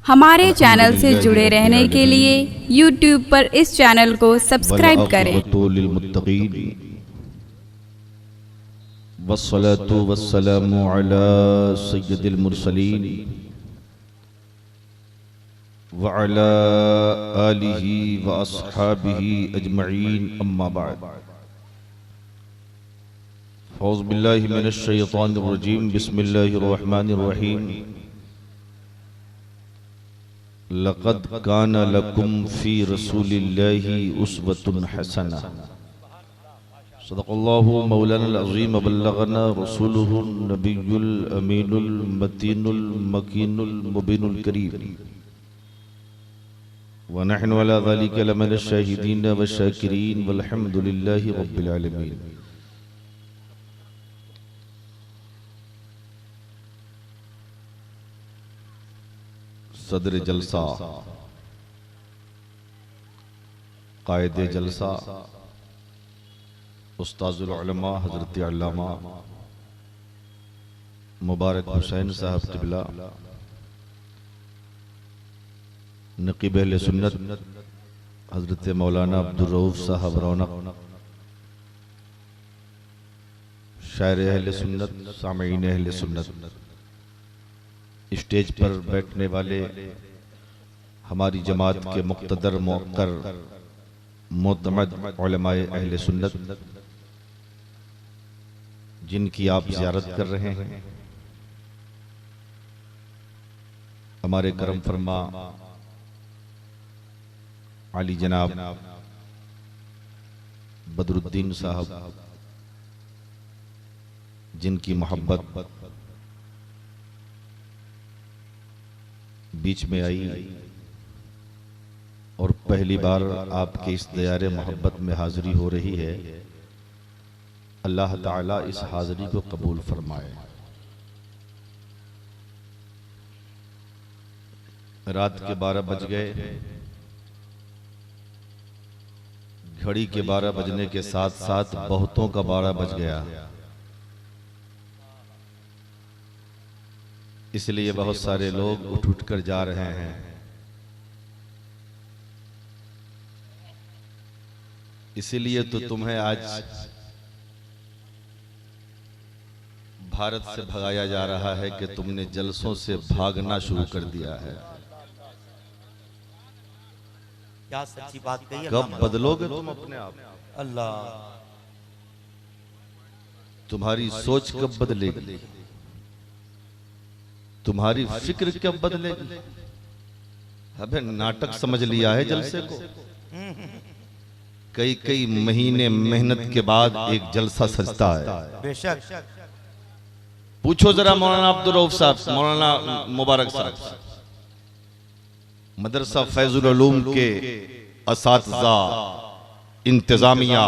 हमारे चैनल से जुड़े रहने के लिए YouTube पर इस चैनल को सब्सक्राइब करें। वस्सलातु वस्सलामु अला सय्यदिल मुरसलीन व अला आलिहि व अस्हाबिहि अजमईन अम्मा बाद। औज़ु बिल्लाहि मिनश शैतानिर रजीम बिस्मिल्लाहिर रहमानिर रहीम। लक़द कान लकुम फ़ी रसूलिल्लाहि उस्वतुन हसना। सदक़ल्लाहु मौलाना अज़ीम बल्लगना रसूलुहुन नबियुल अमीनुल मतीनुल मकीनुल मुबीनुल करीम व नहनु अला ज़ालिका लमिनश शाहिदीन व शाकिरीन वल्हम्दुलिल्लाहि रब्बिल आलमीन। सदर जलसा, कायदे जलसा, उस्ताजुल उलमा हज़रत अल्लामा मुबारक हुसैन साहब क़िबला, नक़ीब अहले सुन्नत हज़रत मौलाना अब्दुर रऊफ़ साहब रौनक, शायर अहले सुन्नत, सामीईन अहले सुन्नत, स्टेज पर बैठने वाले हमारी जमात के मुक़्तदर मुअक्कर मुअतमद उलमाए अहले सुन्नत जिनकी आप ज़ियारत कर रहे हैं, हमारे करम फरमा आली जनाब बदरुद्दीन साहब जिनकी मोहब्बत बीच में आई और पहली बार आपके इस दयारे मोहब्बत में हाज़िरी हो रही है। अल्लाह ताला इस हाज़िरी को कबूल फरमाए। रात के 12 बज गए, घड़ी के 12 बजने के साथ साथ बहुतों का 12 बज गया, इसलिए बहुत सारे लोग उठ उठ कर जा रहे हैं। इसीलिए तो तुम्हें आज भारत से भगाया जा रहा है कि तुमने जलसों से भागना शुरू कर दिया है। क्या सच्ची बात कही है। कब बदलोगे तुम अपने आप? अल्लाह, तुम्हारी सोच कब बदलेगी? तुम्हारी फिक्र कब बदलेगी? अबे नाटक समझ लिया है जलसे को। कई कई महीने मेहनत के बाद एक जलसा सजता है। बेशक। पूछो जरा मौलाना अब्दुर रऊफ़ साहब, मौलाना मुबारक साहब, मदरसा फैजुल उलूम के असातिज़ा, इंतजामिया,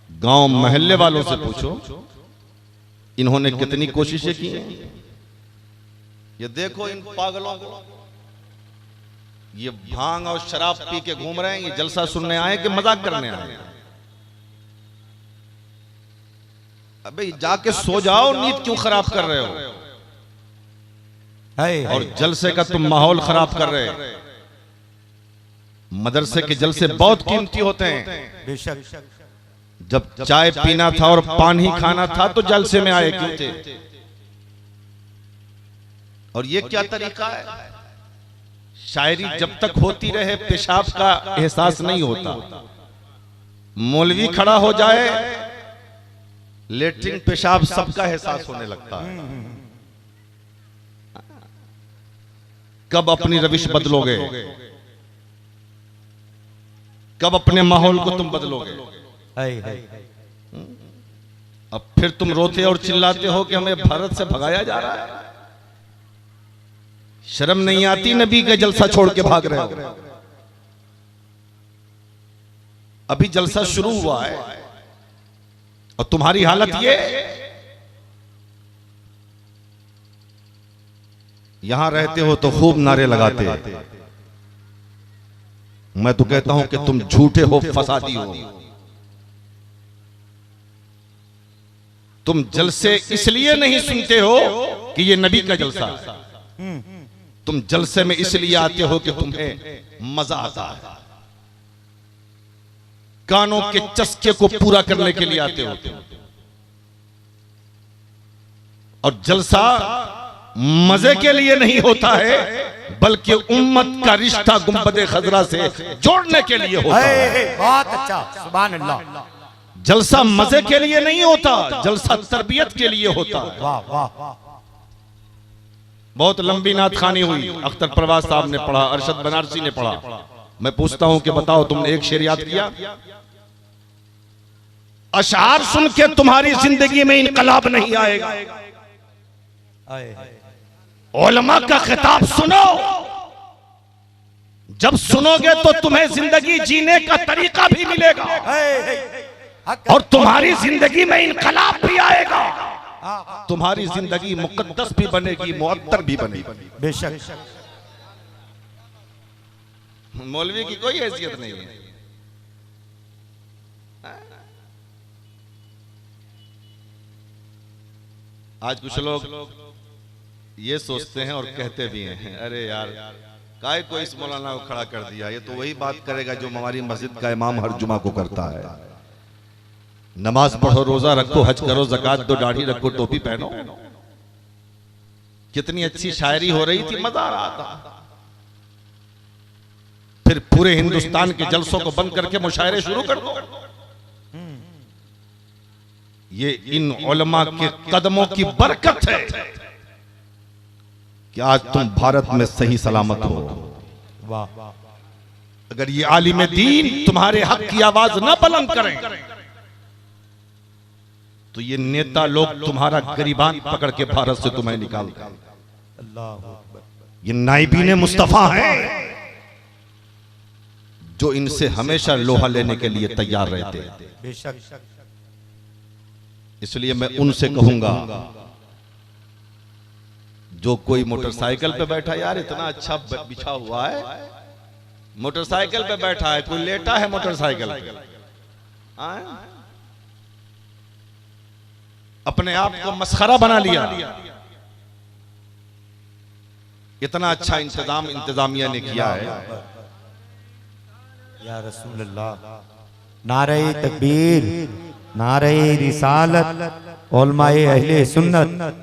गांव महल्ले वालों से पूछो इन्होंने कितनी कोशिशें की हैं। ये देखो इन पागलों को, ये भांग और शराब पी के घूम रहे हैं। ये जलसा सुनने आए कि मजाक करने आए? अबे जाके सो जाओ, नींद क्यों खराब कर रहे हो? और जलसे का तुम माहौल खराब कर रहे हो। मदरसे के जलसे बहुत कीमती होते हैं। बेशक। जब चाय पीना था और पान ही खाना था तो जलसे में आए क्यों थे? और ये क्या तरीका है? शायरी जब तक होती रहे पेशाब का एहसास नहीं होता। मौलवी खड़ा हो जाए, लेटरिन पेशाब सबका एहसास होने लगता है। कब अपनी रविश बदलोगे? कब अपने माहौल को तुम बदलोगे? अब फिर तुम रोते और चिल्लाते हो कि हमें भारत से भगाया जा रहा है। शर्म नहीं आती? नबी का जलसा छोड़ के भाग रहे हो। अभी जलसा शुरू हुआ है और तुम्हारी हालत ये। यहां रहते हो तो खूब नारे लगाते, मैं तो कहता हूं कि तुम झूठे हो, फसादी हो। तुम जलसे इसलिए नहीं सुनते हो कि ये नबी का जलसा, तुम जलसे में इसलिए आते हो कि तुम्हें मजा आता है, कानों के चस्के को पूरा करने के लिए आते हो। और जलसा मजे के लिए नहीं होता है, बल्कि उम्मत का रिश्ता गुंबद खजरा से जोड़ने के लिए होता है। बहुत अच्छा, सुभान अल्लाह। जलसा मजे के लिए नहीं होता, जलसा तरबियत के लिए होता है। वाह वाह। बहुत लंबी नात खानी हुई, अख्तर परवाज साहब ने पढ़ा, अरशद बनारसी ने पढ़ा। मैं पूछता हूं कि बताओ तुमने एक शेर याद किया? अशार सुन के तुम्हारी जिंदगी में इनकलाब नहीं आएगा। उलमा का खिताब सुनो, जब सुनोगे तो तुम्हें जिंदगी जीने का तरीका भी मिलेगा और तुम्हारी जिंदगी में इनकलाब भी आएगा। तुम्हारी जिंदगी मुकद्दस भी बनेगी, मुअत्तर भी बनेगी। बेशक। मौलवी की कोई हैसियत नहीं है। आज कुछ लोग ये सोचते हैं और कहते भी हैं, अरे यार काय को इस मौलाना को खड़ा कर दिया, ये तो वही बात करेगा जो हमारी मस्जिद का इमाम हर जुमा को करता है। नमाज पढ़ो, रोजा रखो, हज करो, ज़कात दो, दाढ़ी रखो, टोपी पहनो। कितनी अच्छी शायरी हो रही थी, मजा आ रहा था। फिर पूरे हिंदुस्तान के जलसों को बंद करके मुशायरे शुरू कर दो। ये इन उलमा के कदमों की बरकत है कि आज तुम भारत में सही सलामत हो। वाह। अगर ये आलिम दीन तुम्हारे हक की आवाज न बुलंद करें तो ये नेता लोग तुम्हारा गरीबान पकड़ के भारत से तुम्हें निकाल दें। ये नाइबीने मुस्तफा हैं जो इनसे हमेशा लोहा लेने के लिए तैयार रहते हैं। बेशक। इसलिए मैं उनसे कहूंगा, जो कोई मोटरसाइकिल पे बैठा, यार इतना अच्छा बिछा हुआ है, मोटरसाइकिल पे बैठा है, कोई लेटा है मोटरसाइकिल पे, अपने आप को मस्खरा बना लिया। इतना अच्छा इंतजाम इंतजामिया ने किया है। या रसूल अल्लाह। नारे तकबीर, नारे रिसालत, उलमाए अहले सुन्नत,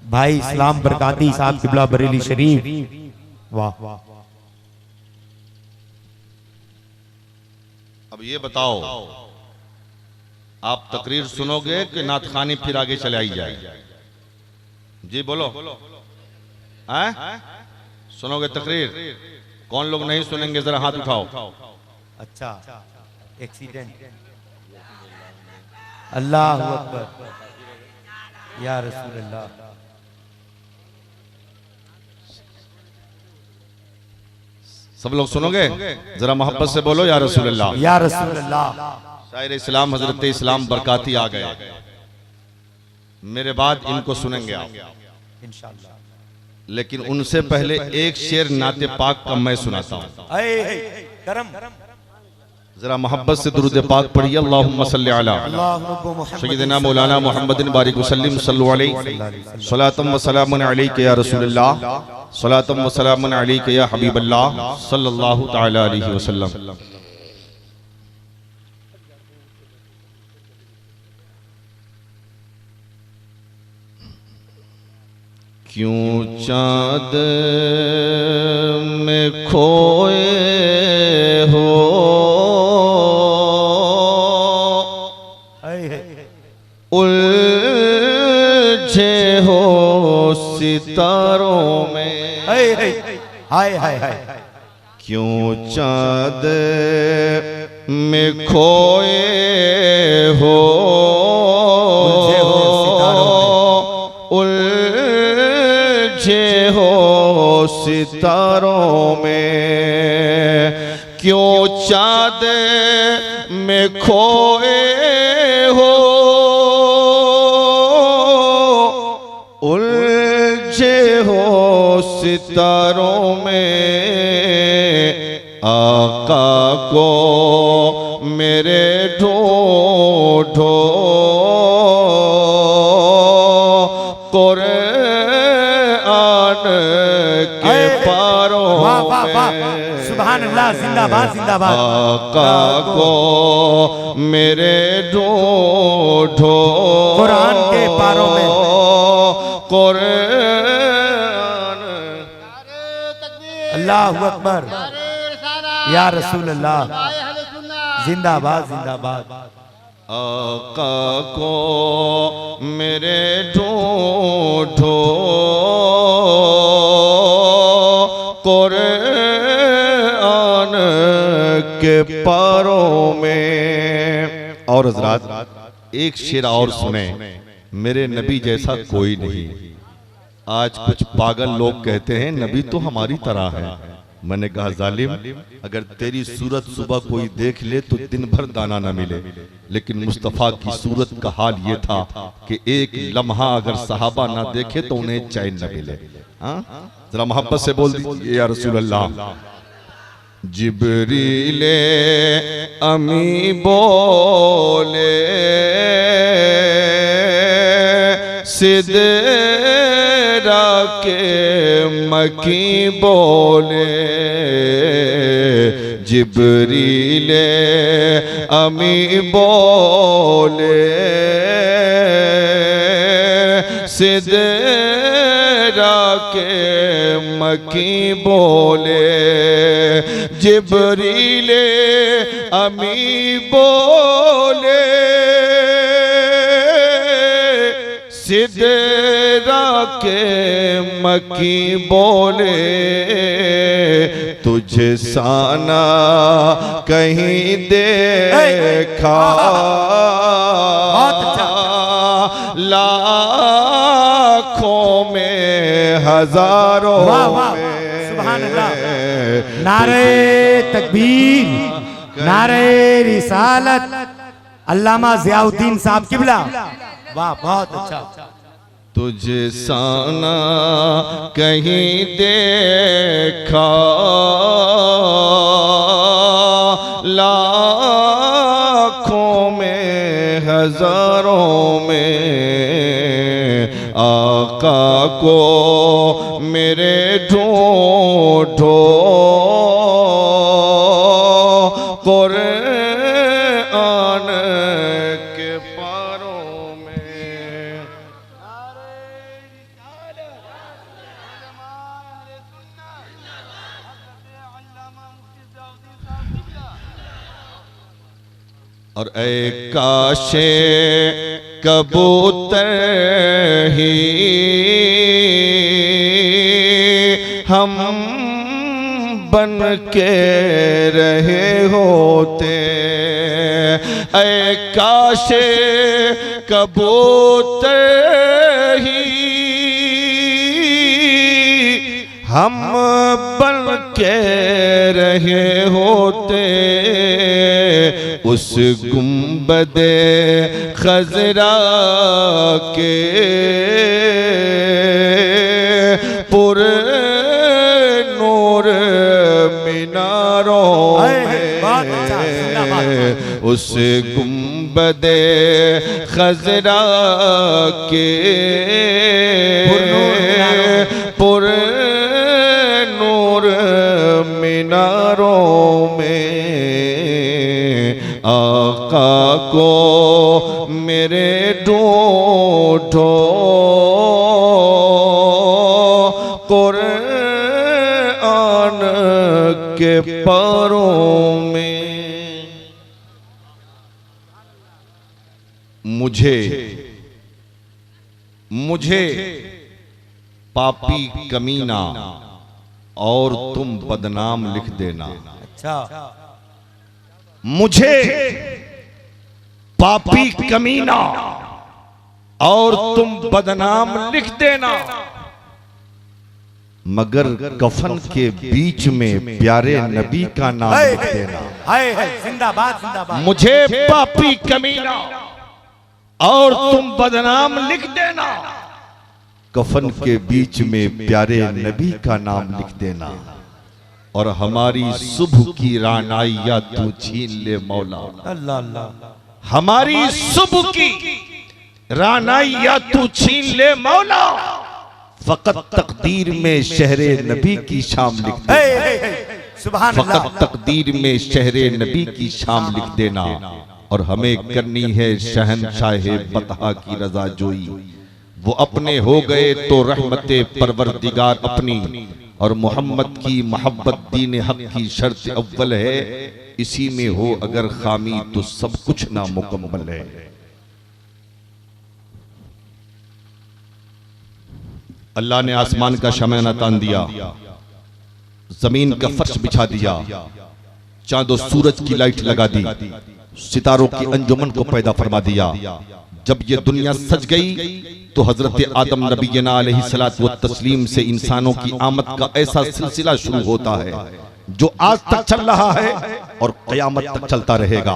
भाई इस्लाम बरकाती साहब किबला बरेली शरीफ। वाह। अब ये बताओ, आप तकरीर सुनोगे कि नात खानी फिर आगे चलाई जाए? जी बोलो, हैं? सुनोगे तकरीर? कौन लोग नहीं सुनेंगे जरा हाथ उठाओ। अच्छा, एक्सीडेंट। अल्लाह अकबर, या रसूल अल्लाह। सब लोग सुनोगे? जरा मोहब्बत से बोलो या रसूल अल्लाह, या रसूल अल्लाह। शायर इस्लाम हजरत इस्लाम बरकाती आ गए, मेरे बाद इनको सुनेंगे आप इंशाअल्लाह। लेकिन उनसे पहले एक शेर नाते पाक का मैं सुनाता हूं। जरा मोहब्बत से दुरूद पाक पढ़िए। अल्लाहुम्मा सल्ली अला सय्यिदिना मौलाना मुहम्मदिन बारिक वसल्लिम सल्लु अलैहि सलातम व सलामुन अलैका या रसूलल्लाह, सलातम व सलामुन अलैका या हबीबल्लाह सल्लल्लाहु तआला अलैहि वसल्लम। क्यों चाँद में खोए हो, उलझे हो सितारों में। हाय हाय हाय। क्यों चाँद में खोए हो, उलझे हो सितारों में। क्यों चाँद में खोए हो, उलझे हो सितारों में। आका को मेरे ढूंढो, कुरान के वाह वाह वाह, सुभान अल्लाह, जिंदाबाद जिंदाबाद। आका को मेरे ढूंढो कुरान के पारों में, कुरान। अल्लाहु अकबर, या रसूल अल्लाह, जिंदाबाद जिंदाबाद। आका को मेरे ढूंढो कुरान के पारों में। और हजरात एक शेर और सुने, मेरे नबी जैसा कोई नहीं। आज कुछ पागल लोग कहते हैं नबी तो हमारी तरह है। मैंने कहा जालिम, अगर तेरी सूरत सुबह कोई देख ले तो दिन भर दाना न मिले, लेकिन मुस्तफ़ा की सूरत का हाल ये था कि एक लम्हा अगर सहाबा ना देखे तो उन्हें चैन न मिले। जरा मोहब्बत से बोल दीजिए या रसूल अल्लाह। जिब्रीले अमी बोले सिदरा के मकी बोले, जिब्रीले अमी बोले सिदरा के मकी बोले, जिब्रीले अमी बोले सिदरा के मकी बोले, तुझे साना कहीं देखा लाखों में हजारों में। सुभान अल्लाह, नारे तकबीर, नारे रिसालत, अल्लामा ज़ियाउद्दीन साहब किबला। वाह, बहुत अच्छा। तुझे साना कहीं देखा लाखों में हजारों में, आका को मेरे ढूंढो कुरान के पारों में। और ऐ काशे कबूतर ही हम बन के रहे होते, ऐ काशे कबूतर ही हम बन के रहे होते, उस गुंबदे खजरा के पुर नूर मीनारों में, उस गुंबदे खजरा के पुर नूर मीनारों में, आका को मेरे ढूंढो कुरान के पारों में। मुझे पापी कमीना और तुम बदनाम लिख देना। अच्छा, मुझे पापी कमीना और तुम बदनाम लिख देना, मगर कफन के बीच में प्यारे नबी का नाम लिख देना। जिंदाबाद जिंदाबाद। मुझे पापी कमीना और तुम बदनाम लिख देना, कफन के बीच में प्यारे नबी का नाम लिख देना, और हमारी सुबह की रानाइया तू छीन ले मौला। अल्लाह अल्लाह, हमारी सुबह की रानाइया तू छीन ले मौला, फकत तकदीर में शहरे नबी की शाम लिख देना, सुभान अल्लाह। फकत तकदीर में शहरे नबी की शाम लिख देना, और हमें करनी है शहनशाहे बतहा की रजा जोई। वो अपने हो गए तो रहमते परवरदिगार अपनी, और मोहम्मद की मोहब्बत दीन हक की शर्त अव्वल है। इसी में हो अगर खामी तो सब कुछ नामुकम्मल है। अल्लाह ने आसमान का शमैना तान दिया, जमीन का फर्श बिछा दिया, चांदो सूरज की लाइट लगा दी, सितारों की अंजुमन को पैदा फरमा दिया। जब ये दुनिया सज गई तो हजरत आदम नबीना अलैहिस्सलात व तस्लीम से इंसानों की आमद का ऐसा सिलसिला शुरू होता है जो आज तक चल रहा है और क़यामत तक चलता रहेगा।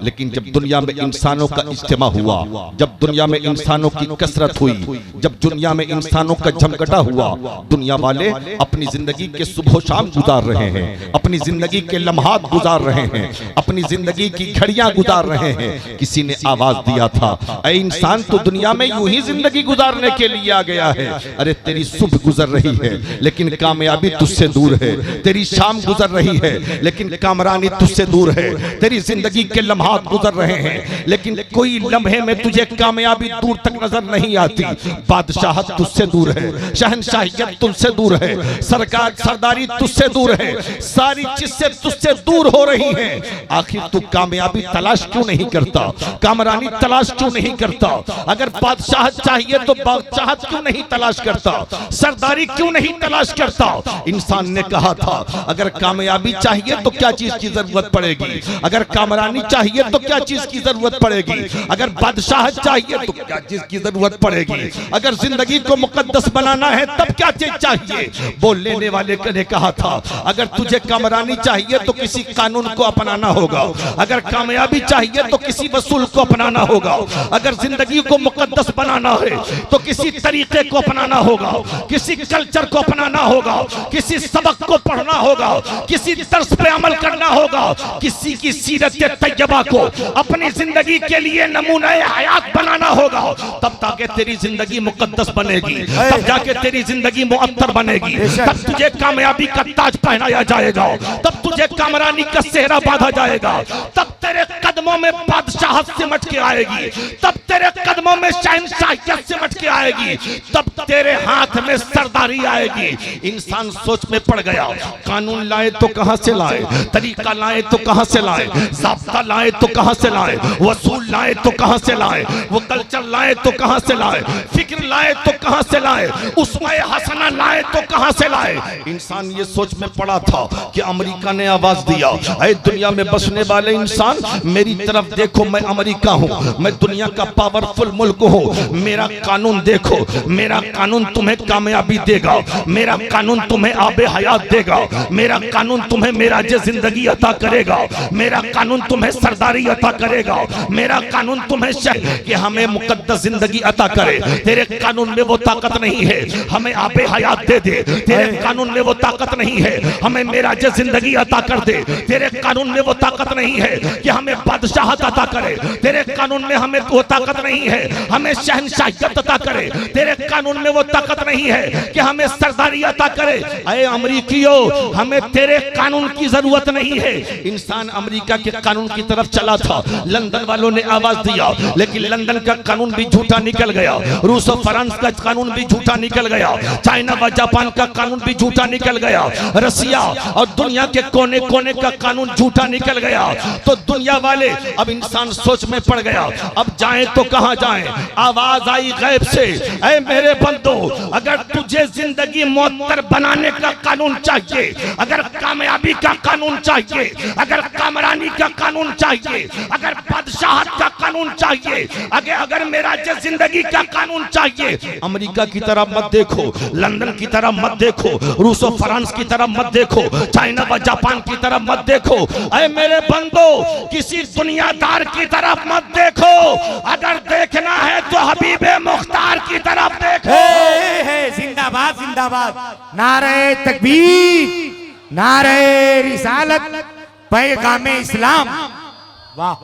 लेकिन जब दुनिया में इंसानों का इज्तिमा हुआ, जब दुनिया में इंसानों की कसरत हुई, जब दुनिया में इंसानों का जमघटा हुआ, दुनिया वाले अपनी जिंदगी के सुबह शाम गुजार रहे हैं, अपनी जिंदगी के लम्हात गुजार रहे हैं, अपनी जिंदगी की घड़ियां गुजार रहे हैं। किसी ने आवाज दिया था, ऐ इंसान तो दुनिया में यूं ही जिंदगी गुजारने के लिए आ गया है। अरे तेरी सुबह गुजर रही है लेकिन कामयाबी तुझसे दूर है, तेरी शाम गुजर रही है लेकिन कामरानी तुझसे दूर है, तेरी जिंदगी के लम्हात गुजर रहे हैं लेकिन कोई लम्हे में तुझे कामयाबी दूर तक नजर नहीं आती। बादशाहत तुझसे दूर है, शहनशाहियत तुझसे दूर है, सरकार सरदारी तुझसे दूर है, सारी चीजें तुझसे दूर हो रही हैं। आखिर तू कामयाबी तलाश क्यों नहीं करता, कामरानी तलाश क्यों नहीं करता? अगर बादशाहत चाहिए तो बादशाहत क्यों नहीं तलाश करता, सरदारी क्यों नहीं तलाश करता? इंसान ने कहा था अगर कामयाबी चाहिए तो क्या चीज की जरूरत पड़ेगी, अगर कामरानी चाहिए तो क्या चीज की जरूरत पड़ेगी, अगर बादशाहत चाहिए तो क्या चीज की जरूरत पड़ेगी, अगर जिंदगी को मुकद्दस बनाना है तब क्या चीज चाहिए? वो लेने वाले ने कहा था अगर तुझे कामरानी चाहिए तो किसी कानून को अपनाना होगा, अगर कामयाबी चाहिए तो किसी वसूल को अपनाना होगा, अगर जिंदगी को मुकद्दस बनाना है तो किसी तरीके को अपनाना होगा, किसी कल्चर को अपनाना होगा, किसी सबक को पढ़ना होगा, किसी दर्स पे अमल करना होगा, किसी की सीरत तैयबा को अपनी जिंदगी के लिए नमूना हयात बनाना होगा। तब जाके तेरी जिंदगी मुकद्दस बनेगी, तब जाके तेरी जिंदगी मुअत्तर बनेगी, तब तुझे कामयाबी का ताज पहनाया जाएगा, तब तुझे कामरानी का सेहरा बांधा जाएगा, तब तेरे कदमों में बादशाहत सिमट के आएगी, तब तेरे कदमों में शहनशाहियत सिमट के आएगी, तब तेरे हाथ में सरदारी आएगी। इंसान सोच में पड़ गया, कानून लाए तो कहां से लाए, तरीका लाए तो कहां से लाए, ज़ाब्ता लाए तो कहां से लाए, वसूल लाए तो कहां से लाए, वो कल्चर लाए तो कहां से लाए, फिक्र लाए तो कहां से लाए, उस्वे हसना लाए तो कहां से लाए? इंसान ये सोच में पड़ा था कि अमेरिका ने आवाज दिया, ऐ दुनिया में बसने वाले इंसान मेरी तरफ देखो, मैं अमेरिका हूं, मैं दुनिया का पावरफुल मुल्क हूं, मेरा कानून देखो, मेरा कानून तुम्हें कामयाबी देगा, मेरा कानून तुम्हें आबे हयात देगा, मेरा कानून तुम्हें मेराज जिंदगी अता करेगा, मेरा कानून तुम्हें सरदारी अता करेगा, मेरा कानून तुम्हें कि हमें मुकद्दस जिंदगी अता करे। तेरे कानून में वो ताकत नहीं है हमें आबे हयात दे दे, तेरे कानून में वो ताकत नहीं है हमें मेराज जिंदगी अता कर दे, तेरे कानून में वो ताकत नहीं है कि हमें बादशाहत अता करे, तेरे कानून में हमें वो ताकत नहीं है हमें शहनशाहियत अता करे, तेरे कानून में वो ताकत नहीं है कि हमें सरदारी अता करे। ऐ अमरीकियों, हमें तेरे कानून की जरूरत नहीं है। इंसान अमेरिका के कानून की तरफ चला था, लंदन वालों ने आवाज दिया लेकिन लंदन का कानून भी झूठा निकल गया, रूस और फ्रांस का कानून भी झूठा निकल गया, चाइना व जापान का कानून भी झूठा निकल गया, रसिया और दुनिया के कोने कोने का कानून झूठा निकल गया। तो दुनिया वाले, अब इंसान सोच में पड़ गया, अब जाएं तो कहां जाएं? आवाज आई गैब से, ऐ मेरे बंदो, अगर तुझे जिंदगी मुअत्तर बनाने का कानून चाहिए, अगर कामयाबी का कानून चाहिए, अगर कामरानी का कानून चाहिए, अगर बादशाहत का कानून चाहिए, अगर मेरा जिंदगी का कानून चाहिए, अमेरिका की तरफ मत देखो, लंदन की तरफ मत देखो, रूस और फ्रांस की तरफ मत देखो, चाइना व जापान की तरफ मत देखो, ऐ मेरे बंदो किसी दुनियादार की तरफ मत देखो, अगर देखना है तो हबीबे मुख्तार की तरफ देखो। जिंदाबाद जिंदाबाद, नारे तकबीर, नारे रिसालत, पैगामे इस्लाम। वाह,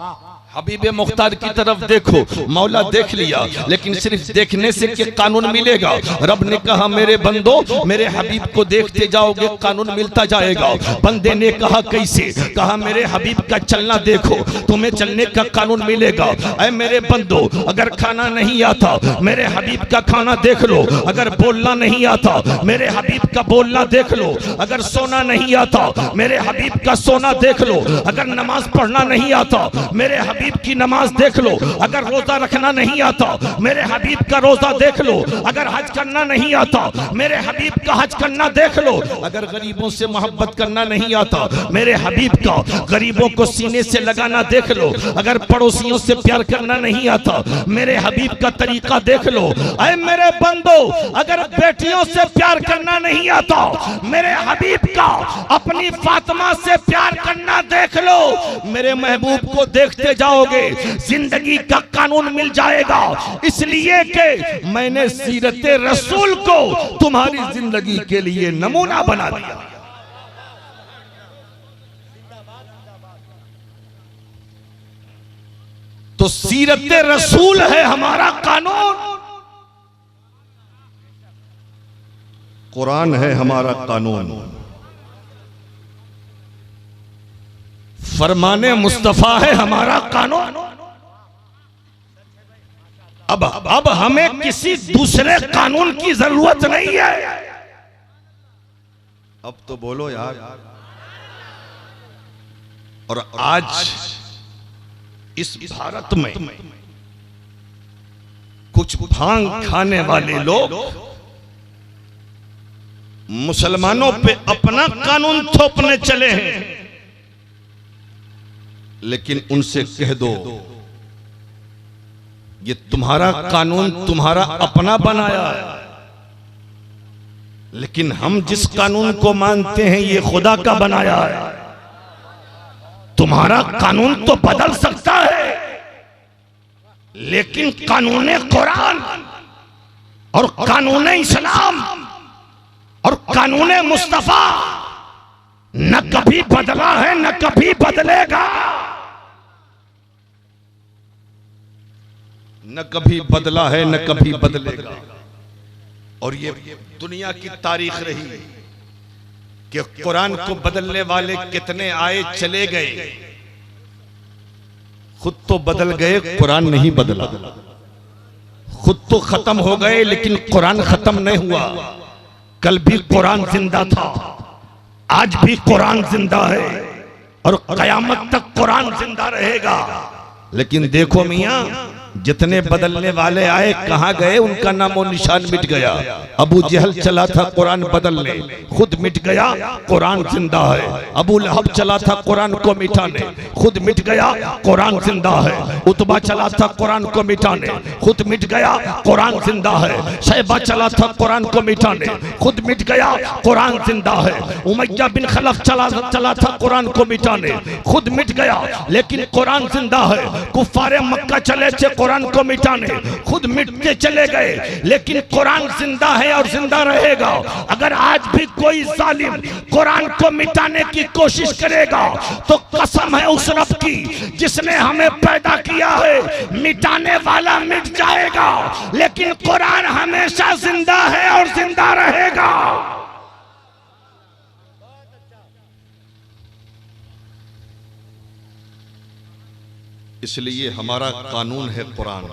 हबीब मुख्तार की तरफ देखो, मौला देख लिया, लेकिन सिर्फ देखने से क्या कानून मिलेगा? रब ने कहा मेरे बंदो मेरे हबीब को देखते जाओगे कानून मिलता जाएगा। बंदे ने कहा कैसे? कहा मेरे हबीब का चलना देखो तुम्हें चलने का कानून मिलेगा। ऐ मेरे बंदो अगर खाना नहीं आता मेरे हबीब का खाना देख लो, अगर बोलना नहीं आता मेरे हबीब का बोलना देख लो, अगर सोना नहीं आता मेरे हबीब का सोना देख लो, अगर नमाज पढ़ना नहीं आता मेरे हबीब की नमाज देख लो, अगर रोजा रखना नहीं आता मेरे हबीब का रोजा देख लो, अगर हज करना नहीं आता मेरे हबीब का हज करना देख लो, अगर गरीबों से मोहब्बत करना नहीं आता मेरे हबीब का गरीबों को सीने से लगाना देख लो, अगर पड़ोसियों से प्यार करना नहीं आता मेरे हबीब का तरीका देख लो। ऐ मेरे बंदो अगर बेटियों से प्यार करना नहीं आता मेरे हबीब का अपनी फातिमा से प्यार करना देख लो। मेरे महबूब को देखते जाओगे जिंदगी का कानून मिल जाएगा, इसलिए कि मैंने सीरत रसूल को तुम्हारी जिंदगी के लिए नमूना बना दिया। तो सीरत रसूल है हमारा कानून, कुरान है हमारा कानून, फरमाने मुस्तफा है हमारा कानून। अब हमें किसी दूसरे कानून की जरूरत नहीं है। अब तो बोलो यार। और आज इस भारत में कुछ भांग खाने वाले लोग मुसलमानों पे अपना कानून थोपने चले हैं, लेकिन उनसे कह दो ये तुम्हारा कानून तुम्हारा अपना बनाया है, लेकिन हम जिस कानून को मानते हैं ये खुदा का बनाया है। तुम्हारा कानून तो बदल सकता है, लेकिन कानून कुरान और कानून इस्लाम और कानून मुस्तफा न कभी बदला है न कभी बदलेगा, न कभी बदला है न कभी बदलेगा। और ये दुनिया की तारीख रही कि कुरान को बदलने वाले कितने आए चले गए, खुद तो बदल गए कुरान नहीं बदला, खुद तो खत्म हो गए लेकिन कुरान खत्म नहीं हुआ। कल भी कुरान जिंदा था, आज भी कुरान जिंदा है और कयामत तक कुरान जिंदा रहेगा। लेकिन देखो मियां जितने बदलने वाले आए कहां गए? उनका नामो निशान मिट गया। अबू जहल चला था कुरान बदलने, खुद मिट गया, कुरान जिंदा है। अबू लहब चला था कुरान को मिटाने, खुद मिट गया, कुरान जिंदा है। उतबा चला था कुरान को मिटाने, खुद मिट गया, कुरान जिंदा है। शैबा चला था कुरान को मिटाने, खुद मिट गया, कुरान जिंदा है। उमैया बिन खलफ चला था कुरान को मिटाने, खुद मिट गया, लेकिन कुरान जिंदा है। कुफ्फारे मक्का चले थे कुरान को मिटाने, खुद मिटते चले गए, लेकिन कुरान जिंदा है और जिंदा रहेगा। अगर आज भी कोई जालिम कुरान को मिटाने की कोशिश करेगा तो कसम है उस रब की जिसने हमें पैदा किया है, मिटाने वाला मिट जाएगा, लेकिन कुरान हमेशा जिंदा है और जिंदा रहेगा। इसलिए हमारा कानून है कुरान,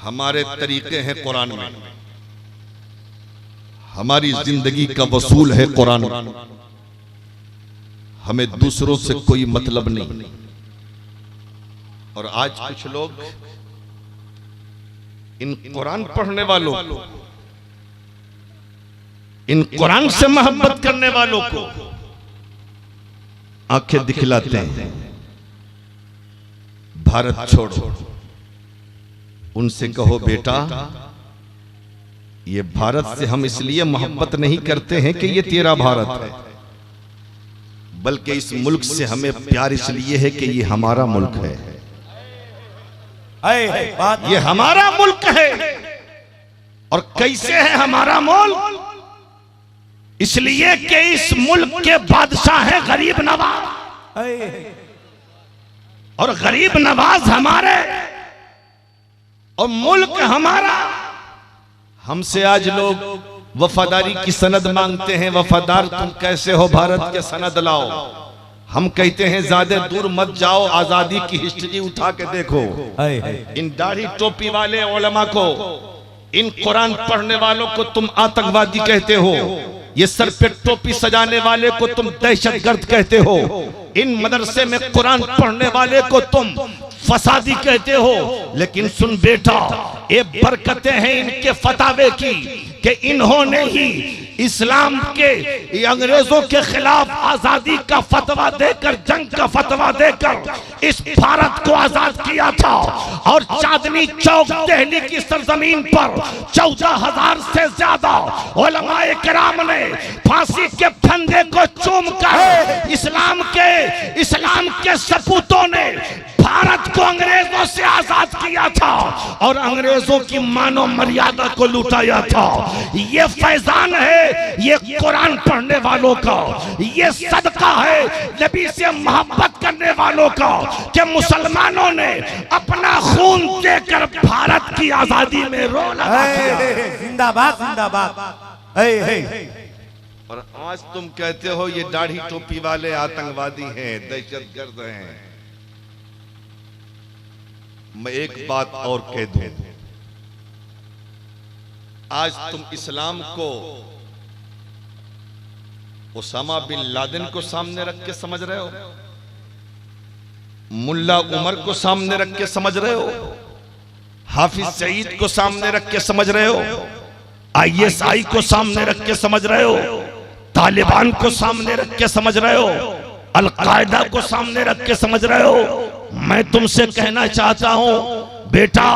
हमारे तरीके हैं कुरान में, हमारी जिंदगी का वसूल है कुरान। हमें दूसरों से कोई मतलब नहीं। और आज कुछ लोग इन कुरान पढ़ने वालों को, इन कुरान से मोहब्बत करने वालों को आंखें दिखलाते हैं, भारत छोड़ो। उनसे कहो बेटा ये भारत से हम इसलिए मोहब्बत नहीं करते हैं कि ये तेरा भारत है, बल्कि इस मुल्क से हमें प्यार इसलिए है कि ये हमारा मुल्क है। ये हमारा मुल्क है। और कैसे है हमारा मुल्क? इसलिए कि इस मुल्क के बादशाह है गरीब नवाज। और गरीब नवाज हमारे और मुल्क हमारा। हमसे आज लोग वफादारी की सनद मांगते हैं, वफादार तुम कैसे हो भारत के सनद लाओ। हम कहते हैं ज्यादा दूर मत जाओ, आजादी की हिस्ट्री उठा के देखो। इन दाढ़ी टोपी वाले उलमा को, इन कुरान पढ़ने वालों को तुम आतंकवादी कहते हो, ये सर पे टोपी सजाने वाले को तुम दहशतगर्द कहते हो, इन मदरसे में कुरान पढ़ने वाले को तुम फसादी कहते हो। लेकिन सुन बेटा, ये बरकतें हैं इनके फतावे की कि इन्होंने ही इस्लाम के अंग्रेजों के खिलाफ आजादी का फतवा देकर, जंग का फतवा देकर इस भारत को आजाद किया था। और चांदनी चौक दिल्ली की सरजमीन पर 14,000 से ज्यादा उलमाए किराम ने फांसी के फंदे को चूमकर इस्लाम के सपूतों ने भारत को अंग्रेजों से आजाद किया था और अंग्रेजों की मानव मर्यादा को लुटाया था। ये फैजान है ये कुरान पढ़ने वालों का, ये सदका है नबी से मोहब्बत करने वालों का कि मुसलमानों ने अपना खून देकर भारत की आजादी में रोल अदा किया। जिंदाबाद जिंदाबाद। और आज तुम कहते हो ये दाढ़ी टोपी वाले आतंकवादी हैं, दहशतगर्द हैं। मैं एक बात और कह दूं, आज तुम इस्लाम को उसामा बिन लादेन को सामने रख के समझ रहे हो, मुल्ला उमर को सामने रख के समझ रहे हो, हाफिज सईद को सामने रख के समझ रहे हो, ISI को सामने रख के समझ रहे हो, तालिबान को सामने रख के समझ रहे हो, अल-कायदा को सामने रख के समझ रहे हो। मैं तुमसे कहना चाहता हूं बेटा,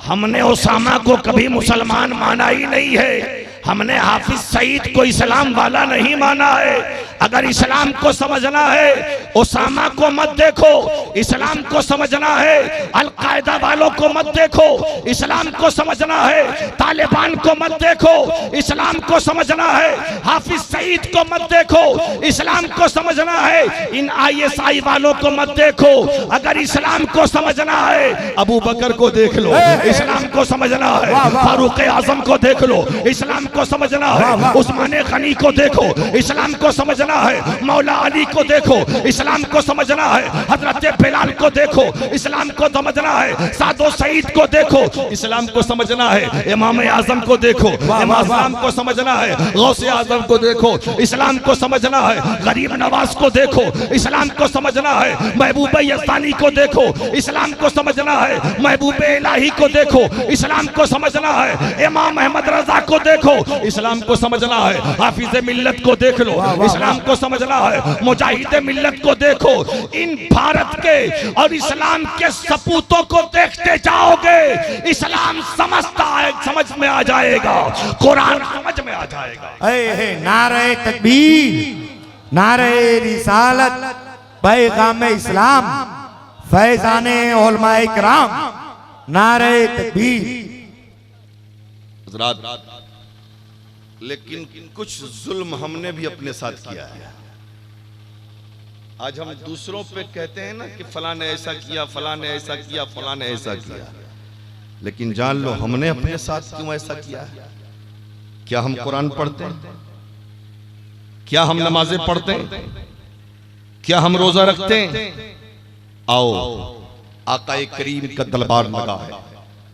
हमने उसामा को कभी मुसलमान माना ही नहीं है, हमने हाफिज सईद को इस्लाम वाला नहीं माना है। अगर इस्लाम को समझना है उसामा को मत देखो, इस्लाम को समझना है अल-कायदा वालों को मत देखो, इस्लाम को समझना है तालिबान को मत देखो, इस्लाम को समझना है हाफिज सईद को मत देखो, इस्लाम को समझना है इन ISI वालों को मत देखो। अगर इस्लाम को समझना है अबू बकर को देख लो, इस्लाम को समझना है फारूक आजम को देख लो, इस्लाम को समझना है उस्मान गनी को देखो, इस्लाम को समझना है मौला अली को देखो, इस्लाम को समझना है हजरत बिलाल को देखो, इस्लाम को समझना है सादो सईद को देखो, इस्लाम को समझना है इमाम आजम को देखो, इस्लाम को समझना है गौसे आजम को देखो, इस्लाम को समझना है गरीब नवाज को देखो, इस्लाम को समझना है महबूब यज़दानी को देखो, इस्लाम को समझना है महबूब इलाही को देखो, इस्लाम को समझना है इमाम अहमद रजा को देखो, इस्लाम को समझना है हाफिज मिल्लत को देख लो, इस्लाम को समझना है मुजाहिद मिल्लत को देखो। इन भारत के और इस्लाम के सपूतों को देखते जाओगे, इस्लाम समझता है, समझ में आ जाएगा, कुरान समझ में आ जाएगा। नारे तकबीर, नारे रिसालत, पैगाम इस्लाम, फैजाने उलमाए किराम, नारे तकबीर। लेकिन कुछ जुल्म हमने भी अपने साथ किया है। आज हम दूसरों पे कहते हैं ना कि फलां ने ऐसा किया, फलां ने ऐसा किया, फलां ने ऐसा किया, लेकिन जान लो हमने अपने साथ क्यों ऐसा किया है। क्या हम कुरान पढ़ते हैं? क्या हम नमाजें पढ़ते हैं? क्या हम रोजा रखते हैं? आओ, आकाए करीम का दरबार लगा है,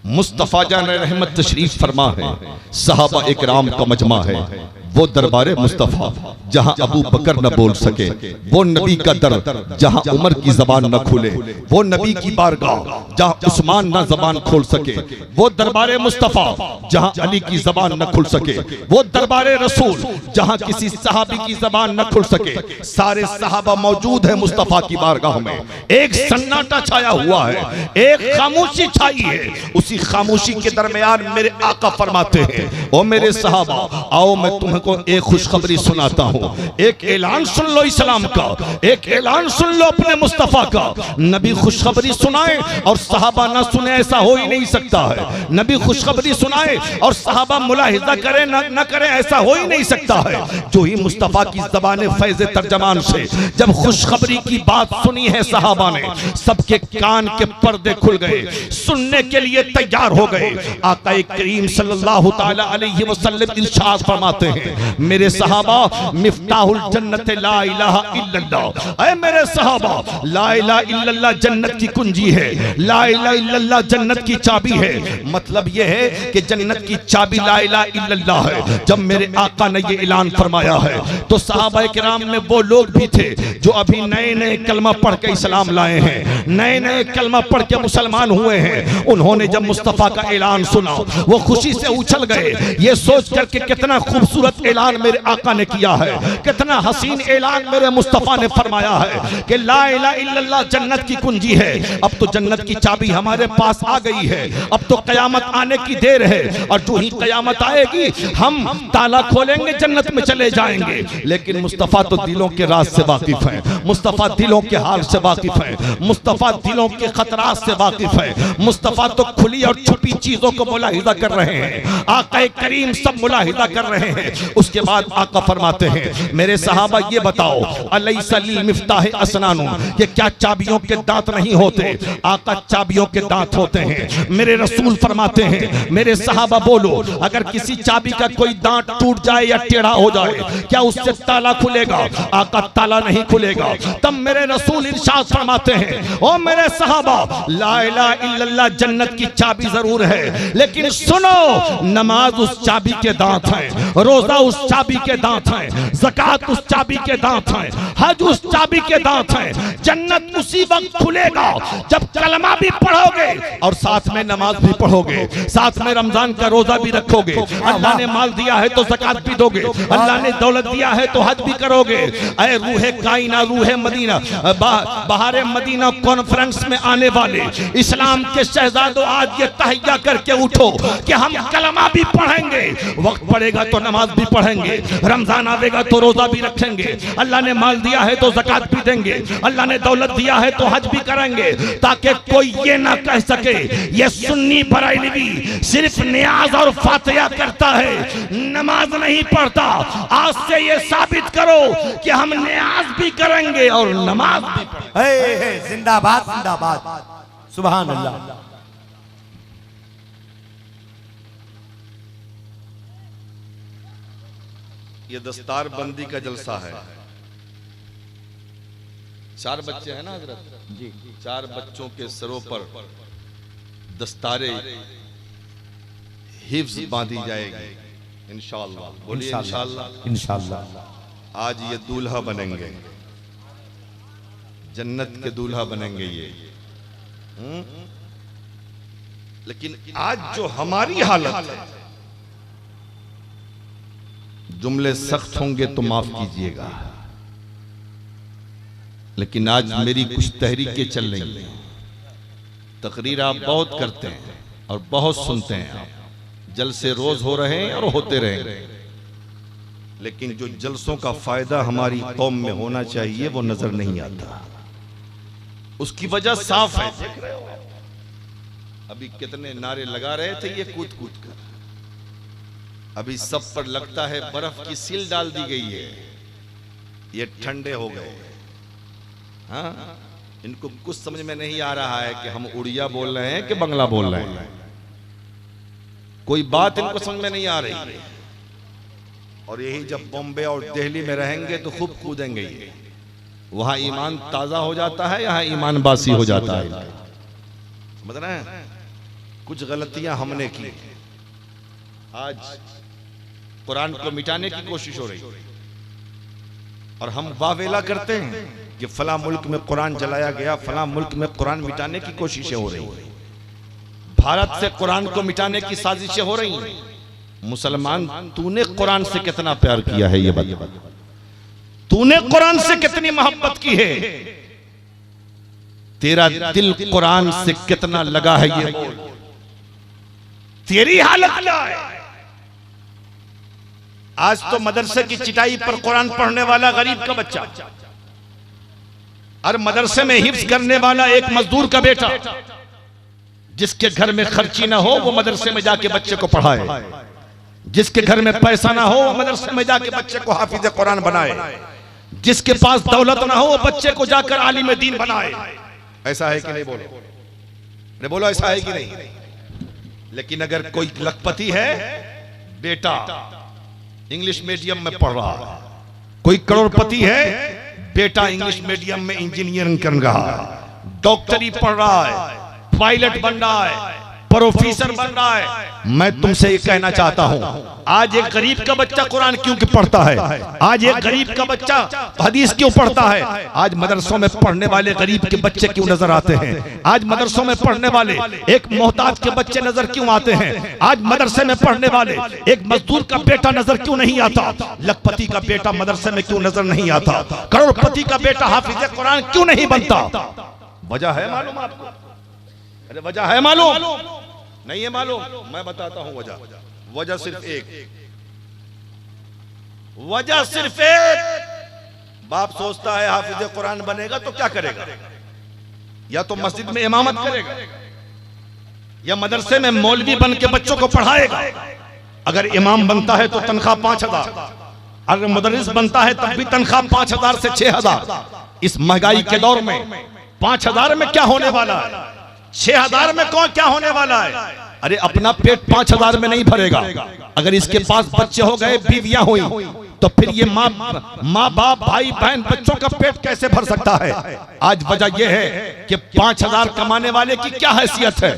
मुस्तफा जान रहमत तशरीफ फरमा है, सहाबा इकराम का मजमा है, वो दरबारे मुस्तफा जहां अबू बकर न बोल सके, वो नबी का दर जहां उमर की जबान न खुले, वो नबी की बारगाह जहां उस्मान न जबान खोल सके, वो दरबारे मुस्तफा जहां अली की जबान न खुल सके, वो दरबारे रसूल जहां किसी सहाबी की जबान न खुल सके। सारे सहाबा मौजूद है मुस्तफा की बारगाह में, एक सन्नाटा छाया हुआ है, एक खामोशी छाई है। उसी खामोशी के दरमियान मेरे आका फरमाते हैं, ओ मेरे सहाबा आओ मैं तुम्हें तुमको एक खुशखबरी सुनाता हूँ, एक ऐलान सुन लो इस्लाम का, एक ऐलान सुन लो अपने मुस्तफ़ा का। नबी खुशखबरी सुनाए और सहाबा ना सुने, ऐसा हो ही नहीं सकता है। नबी खुशखबरी सुनाए और सहाबा मुलाहिजा करे न करे, ऐसा हो ही नहीं सकता है। जो ही मुस्तफ़ा की ज़बान फैज़ तर्जमान से जब खुशखबरी की बात सुनी है सहाबा ने, सबके कान के पर्दे खुल गए, सुनने के लिए तैयार हो गए। आका करीम सल्लल्लाहु ताला अलैहि वसल्लम इरशाद फरमाते हैं, मेरे सहाबा मिफ्ताहुल जन्नत ला इलाहा इल्लल्लाह। ऐ मेरे सहाबा, ला इलाहा इल्लल्लाह जन्नत की कुंजी है, ला इलाहा इल्लल्लाह जन्नत की चाबी है। मतलब यह है कि जन्नत की चाबी ला इलाहा इल्लल्लाह है। जब मेरे आका ने ये ऐलान फरमाया है तो सहाबा किराम में वो लोग भी थे जो अभी नए नए कलमा पढ़ के इस्लाम लाए हैं, नए नए कलमा पढ़ के मुसलमान हुए हैं। उन्होंने जब मुस्तफ़ा का ऐलान सुना वो खुशी से उछल गए, ये सोच कर के कितना खूबसूरत ऐलान मेरे आका ने किया है, कितना हसीन ऐलान मेरे मुस्तफ़ा ने फरमाया है कि ला इलाहा इल्लल्लाह जन्नत की कुंजी है। अब तो जन्नत की चाबी हमारे पास आ गई है, अब तो कयामत आने की देर है, और जो ही कयामत आएगी हम ताला खोलेंगे, जन्नत में चले जाएंगे। लेकिन मुस्तफ़ा तो दिलों के राज से वाकिफ है, मुस्तफ़ा दिलों के हाल से वाकिफ है, मुस्तफ़ा दिलों के खतरात से वाकिफ है। मुस्तफ़ा तो खुली और छुपी चीजों को मुलाहिजा कर रहे हैं, आका करीम सब मुलाहिजा कर रहे हैं। उसके बाद आका फरमाते हैं, मेरे सहाबा ये बताओ, अलैसा लिल मिफ्ताह असनानु, ये क्या चाबियों के दांत नहीं होते? आका चाबियों के दांत होते हैं। मेरे रसूल फरमाते हैं, मेरे सहाबा बोलो, अगर किसी चाबी का कोई दांत टूट जाए या टेढ़ा हो जाए, क्या उससे ताला खुलेगा? आका ताला नहीं खुलेगा। तब मेरे रसूल इरशाद फरमाते हैं, ओ मेरे सहाबा, ला इलाहा इल्लल्लाह जन्नत की चाबी जरूर है, लेकिन सुनो, नमाज उस चाबी के दांत हैं, रोजा उस चाबी के दांत हैं, ज़कात उस चाबी के दांत हैं, हज उस चाबी के दांत हैं। जन्नत उसी वक्त खुलेगा जब कलमा भी पढ़ोगे और साथ में नमाज भी पढ़ोगे, साथ में रमजान का रोजा भी रखोगे। अल्लाह ने माल दिया है तो ज़कात भी दोगे, अल्लाह ने दौलत दिया है तो हज भी करोगे। ऐ रूहे कायना, रूहे मदीना, बहारे मदीना कॉन्फ्रेंस में आने वाले इस्लाम के शहजादों, आज ये तहैया करके उठो कि हम कलमा भी पढ़ेंगे, वक्त पड़ेगा तो नमाज भी पढ़ेंगे, रमजान आवेगा तो रोजा भी रखेंगे, अल्लाह ने माल दिया है तो ज़कात भी देंगे, अल्लाह ने दौलत दिया है तो हज भी करेंगे, ताकि कोई ये ना कह सके ये सुन्नी बरेलवी सिर्फ नियाज और फातिहा करता है, नमाज नहीं पढ़ता। आज से ये साबित करो कि हम नियाज भी करेंगे और नमाज भी पढ़ेंगे। जिंदाबाद जिंदाबाद, सुभान अल्लाह। ये दस्तार बंदी का जलसा है। 4 बच्चे हैं ना हजरत जी, 4 बच्चों के सरों पर दस्तारे हिफ्ज बांधी जाएगी इंशाअल्लाह। बोलिए इंशाअल्लाह। इंशाअल्लाह आज ये दूल्हा बनेंगे, जन्नत के दूल्हा बनेंगे ये। लेकिन आज जो हमारी हालत है, जुमले सख्त होंगे तो माफ कीजिएगा, लेकिन आज मेरी कुछ तहरीकें चल रही हैं। तकरीर आप बहुत करते हैं और बहुत सुनते हैं, आप जलसे रोज हो रहे हैं और होते रहेंगे, लेकिन जो जलसों का फायदा हमारी कौम में होना चाहिए वो नजर नहीं आता। उसकी वजह साफ है, देख रहे हो अभी कितने नारे लगा रहे थे ये कूद कूद कर, अभी सब पर लगता है बर्फ की सील डाल दी गई है, ये ठंडे हो गए। हाँ, इनको कुछ समझ में नहीं आ रहा है कि हम उड़िया बोल रहे हैं कि बंगला बोल रहे हैं, कोई बात इनको समझ में नहीं आ रही है। और यही जब बॉम्बे और दिल्ली में रहेंगे तो खूब कूदेंगे ये, वहां ईमान ताजा हो जाता है, यहाँ ईमान बासी हो जाता है। समझ रहे हैं? कुछ गलतियां हमने की, आज कुरान को मिटाने की कोशिश हो रही, और हम वावेला करते हैं कि फला मुल्क में कुरान जलाया गया, फला मुल्क में कुरान मिटाने की कोशिशें हो रही, भारत से कुरान को मिटाने की साजिशें हो रही हैं। मुसलमान, तूने कुरान से कितना प्यार किया है ये बता, तूने कुरान से कितनी मोहब्बत की है, तेरा दिल कुरान से कितना लगा है ये बोल। तेरी हालत क्या है? आज तो मदरसे की चिटाई पर कुरान पढ़ने वाला गरीब का बच्चा, और मदरसे में हिफ्ज करने वाला एक मजदूर का बेटा, जिसके घर में खर्ची ना हो वो मदरसे में जाके बच्चे को पढ़ाए, जिसके घर में पैसा ना हो वो मदरसे में जाके बच्चे को हाफिज कुरान बनाए, जिसके पास दौलत ना हो वो बच्चे को जाकर आलिम दीन बनाए। ऐसा है कि नहीं? बोलो, अरे बोलो, ऐसा है कि नहीं? लेकिन अगर कोई लखपति है, बेटा इंग्लिश मीडियम में पढ़ रहा है, कोई करोड़पति है, बेटा इंग्लिश मीडियम में इंजीनियरिंग कर रहा है, डॉक्टरी पढ़ रहा है, पायलट बन रहा है, प्रोफेसर बन रहा है, मैं तुमसे ये कहना चाहता हूं, आज एक गरीब का बच्चा कुरान क्यों पढ़ता है? आज एक गरीब का बच्चा हदीस क्यों पढ़ता है? आज मदरसों में पढ़ने वाले गरीब के बच्चे क्यों नजर आते हैं? आज मदरसों में पढ़ने वाले एक मोहताज के बच्चे नजर क्यों आते हैं? आज मदरसे में पढ़ने वाले एक मजदूर का बेटा नजर क्यों नहीं आता? लखपति का बेटा मदरसे में क्यों नजर नहीं आता? करोड़पति का बेटा हाफिज कुरान क्यों नहीं बनता? वजह है मालूम आपको? अरे वजह है मालूम? नहीं है मालूम? मैं बताता हूं वजह। वजह सिर्फ एक, वजह सिर्फ एक। बाप सोचता है हाफिज कुरान बनेगा तो क्या करेगा? या तो मस्जिद में इमामत करेगा, या मदरसे में मौलवी बन के बच्चों को पढ़ाएगा। अगर इमाम बनता है तो तनख्वाह 5,000, अगर मुदर्रिस बनता है तब भी तनख्वाह 5,000 से 6,000। इस महंगाई के दौर में 5,000 में क्या होने वाला है? 6,000 में कौन क्या होने वाला है? अरे अपना पेट 5,000 में नहीं भरेगा। अगर इसके पास बच्चे हो गए, बीवियां हुई, तो फिर ये माँ बाप भाई बहन बच्चों का पेट कैसे भर सकता है? आज वजह यह है कि 5,000 कमाने वाले की क्या हैसियत है,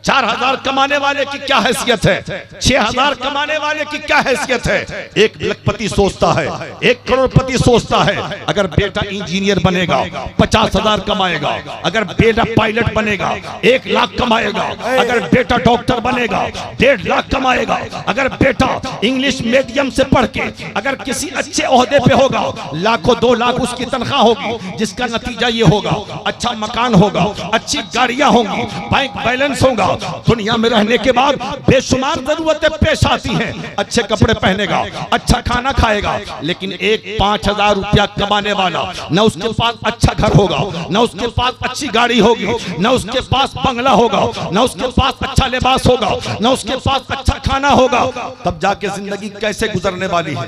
4,000 कमाने वाले की क्या हैसियत है, 6,000 कमाने वाले की क्या हैसियत है? एक लखपति सोचता है, एक करोड़पति सोचता है, अगर बेटा इंजीनियर बनेगा 50,000 कमाएगा, अगर बेटा पायलट बनेगा 1 लाख कमाएगा, अगर बेटा डॉक्टर बनेगा 1.5 लाख कमाएगा, अगर बेटा इंग्लिश मीडियम से पढ़ के अगर किसी अच्छे ओहदे पे होगा, लाखों 2 लाख उसकी तनख्वाह होगी, जिसका नतीजा ये होगा अच्छा मकान होगा, अच्छी गाड़ियां होंगी, बैंक बैलेंस होगा। दुनिया में रहने के बाद बेशुमार जरूरतें पेश आती हैं, अच्छे कपड़े पहनेगा, अच्छा खाना खाएगा, लेकिन एक 5,000 रुपया कमाने वाला, न उसके पास अच्छा घर होगा, न उसके पास अच्छी गाड़ी होगी, न उसके पास बंगला होगा, न उसके पास अच्छा लिबास होगा, न उसके पास अच्छा खाना होगा, तब जाके जिंदगी कैसे गुजरने वाली है?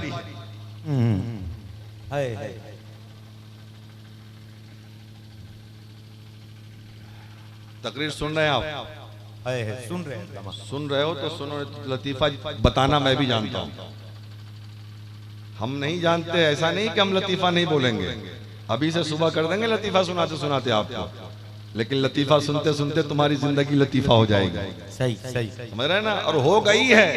तकरीर सुन रहे हैं आप? सुन रहे हैं। सुन रहे हो तो सुनो। लतीफा बताना मैं भी जानता हूं। हम नहीं जानते, ऐसा नहीं कि हम लतीफा नहीं बोलेंगे, अभी से सुबह कर देंगे लतीफा सुनाते सुनाते आपको, लेकिन लतीफा सुनते सुनते तुम्हारी जिंदगी लतीफा हो जाएगी। सही सही समझ रहे हैं ना? और हो गई है,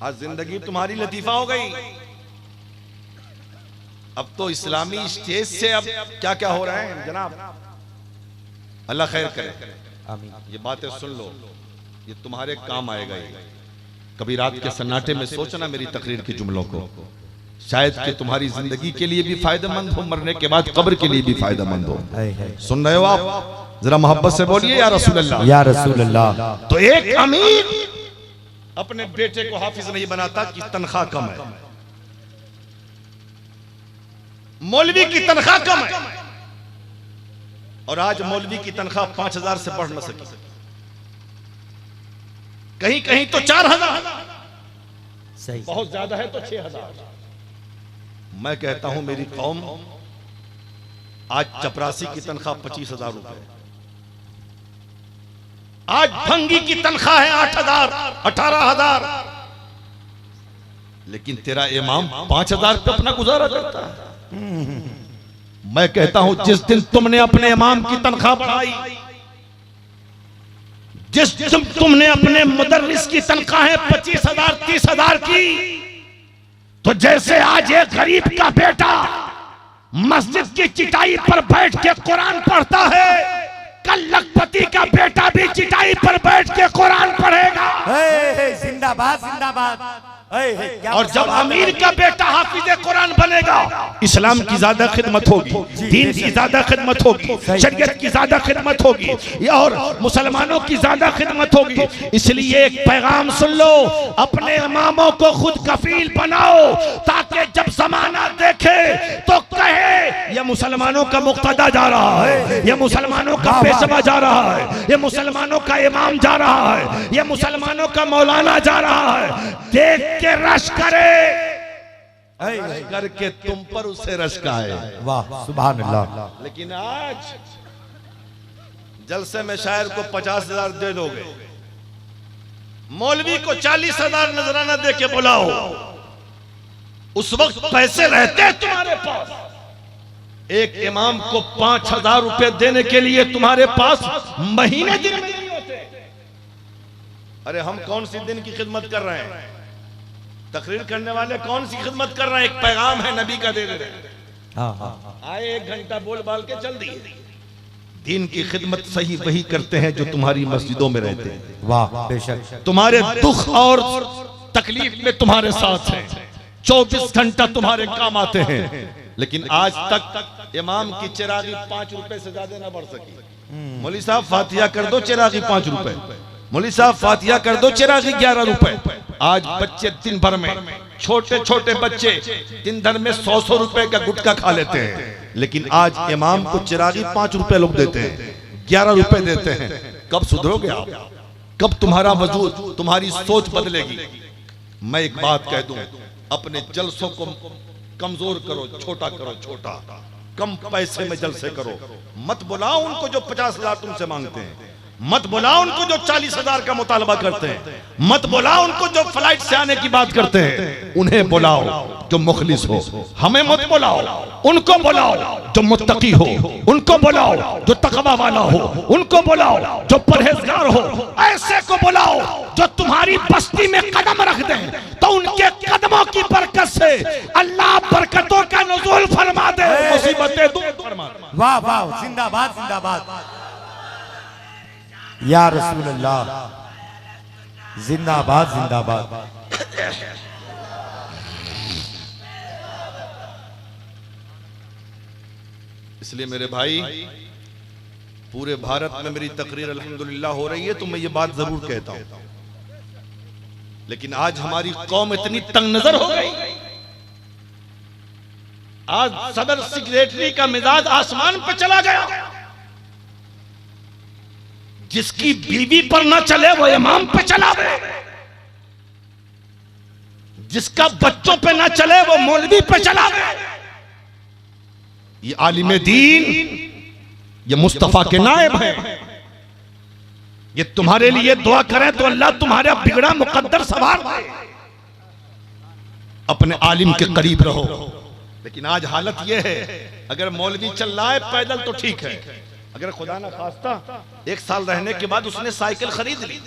आज जिंदगी तुम्हारी लतीफा हो गई। अब तो इस्लामी स्टेज से अब क्या क्या हो रहा है जनाब, अल्लाह खैर करे। आमीन। ये बातें सुन लो, ये तुम्हारे काम आएगा। ये कभी रात के सन्नाटे में सोचना मेरी तकरीर के जुमलों को, शायद कि तुम्हारी जिंदगी के लिए भी फायदेमंद हो, मरने के बाद कब्र के लिए भी फायदेमंद हो। सुन रहे हो आप? जरा मोहब्बत से बोलिए या रसूल अल्लाह, या रसूल अल्लाह। तो एक अमीर अपने बेटे को हाफिज नहीं बनाता कि तनख्वाह कम है, मौलवी की तनख्वाह कम है, और आज मौलवी की तनख्वाह 5,000 से बढ़ न सकी, कहीं कहीं तो 4,000, सही, बहुत ज्यादा है तो 6,000। मैं कहता हूं मेरी कौम, आज चपरासी की तनख्वाह 25,000 रुपए, आज भंगी की तनख्वाह है 8,000 18,000, लेकिन तेरा इमाम 5,000 पे अपना गुजारा करता है। मैं कहता हूं जिस दिन तुमने अपने इमाम की तनख्वाह बढ़ाई, जिस दिन तुमने अपने मुदर्रिस की तनख्वाहें 25,000 30,000 की, तो जैसे आज एक गरीब का बेटा मस्जिद की चिटाई पर बैठ के कुरान पढ़ता है, कल लखपति का बेटा भी चिटाई पर बैठ के कुरान पढ़ेगा। जिंदाबाद जिंदाबाद। और जब अमीर का बेटा हाफिज कुरान बनेगा, इस्लाम की ज्यादा खिदमत होगी, दीन की ज्यादा खिदमत होगी, शरीयत की ज्यादा खिदमत होगी और मुसलमानों की ज्यादा खिदमत होगी। इसलिए एक पैगाम सुन लो, अपने इमामों को खुद कफील बनाओ, ताकि जब जमाना देखे तो कहे ये मुसलमानों का मुक्तदा जा रहा है, ये मुसलमानों का पेशवा जा रहा है, ये मुसलमानों का इमाम जा रहा है, ये मुसलमानों का मौलाना जा रहा है। देख के रश करे, करके तुम पर उसे रश का है। वाह सुभान अल्लाह। लेकिन आज जलसे में शायर को 50,000 दे दोगे, मौलवी को 40,000 नजराना दे के बुलाओ, उस वक्त पैसे रहते तुम्हारे पास, एक इमाम को 5,000 रुपए देने के लिए तुम्हारे पास महीने दिन में नहीं होते। अरे हम कौन सी दिन की खिदमत कर रहे हैं, तकरीर करने वाले कौन सी खिदमत कर रहे हैं, एक पैगाम है नबी का दे रहे हैं। आए 1 घंटा बोल बाल के चल दिए। दीन की खिदमत सही वही करते हैं जो तुम्हारी मस्जिदों में रहते हैं। वाह बेशक। तुम्हारे दुख और तकलीफ में तुम्हारे साथ हैं, 24 घंटा तुम्हारे काम आते हैं। लेकिन आज तक इमाम की चिरागी 5 रुपए से ज्यादा ना बढ़ सकी। मौलवी साहब फातिहा कर दो, चिरागी 5 रुपए। मौलवी साहब फातिहा कर दो, चिरागी 11 रुपए। आज बच्चे दिन भर में, छोटे छोटे बच्चे दिन भर में 100 रुपए का गुटखा खा लेते हैं। लेकिन आज इमाम को चिरागी 5 रुपए लोग देते हैं, 11 रुपए देते हैं। कब सुधरोगे आप? कब तुम्हारा वजूद, तुम्हारी सोच बदलेगी? मैं एक बात कह दूं, अपने जलसों को कमजोर करो, छोटा करो, छोटा, कम पैसे में जलसे करो। मत बुलाओ उनको जो 50,000 तुमसे मांगते हैं, मत बुलाओ उनको जो 40,000 का मुतालबा करते हैं, मत बुलाओ उनको जो फ्लाइट से आने की बात करते हैं। उन्हें बुलाओ जो मुखलिस हो। हमें मत बुलाओ, उनको बुलाओ जो मुत्तकी हो, उनको बुलाओ जो तकवा वाला हो, उनको बुलाओ जो परहेजगार हो। ऐसे को बुलाओ जो तुम्हारी बस्ती में कदम रख दे, तो उनके कदमों की बरकत से अल्लाह बरकतों का नुज़ूल फरमा दे, मुसीबतें दूर फरमा दे। वाह वाह, जिंदाबाद जिंदाबाद या रसूल अल्लाह, जिंदाबाद जिंदाबाद। इसलिए मेरे भाई, पूरे भारत में मेरी तकरीर अल्हम्दुलिल्लाह हो रही है तो मैं ये बात जरूर कहता हूं। लेकिन आज हमारी कौम इतनी तंग नजर हो गई, आज सदर सेक्रेटरी का मिजाज आसमान पर चला गया। जिसकी बीवी पर ना चले वो इमाम पे चलावे, जिसका बच्चों पे ना चले वो मौलवी पे चलावे। ये आलिम दीन, ये मुस्तफा के नायब हैं। ये तुम्हारे लिए दुआ करें तो अल्लाह तुम्हारा बिगड़ा मुकद्दर सवार दे। अपने आलिम के करीब रहो। लेकिन आज हालत ये है, अगर मौलवी चल रहा है पैदल तो ठीक है, अगर खुदा ना खास्ता 1 साल रहने के बाद उसने साइकिल खरीद ली,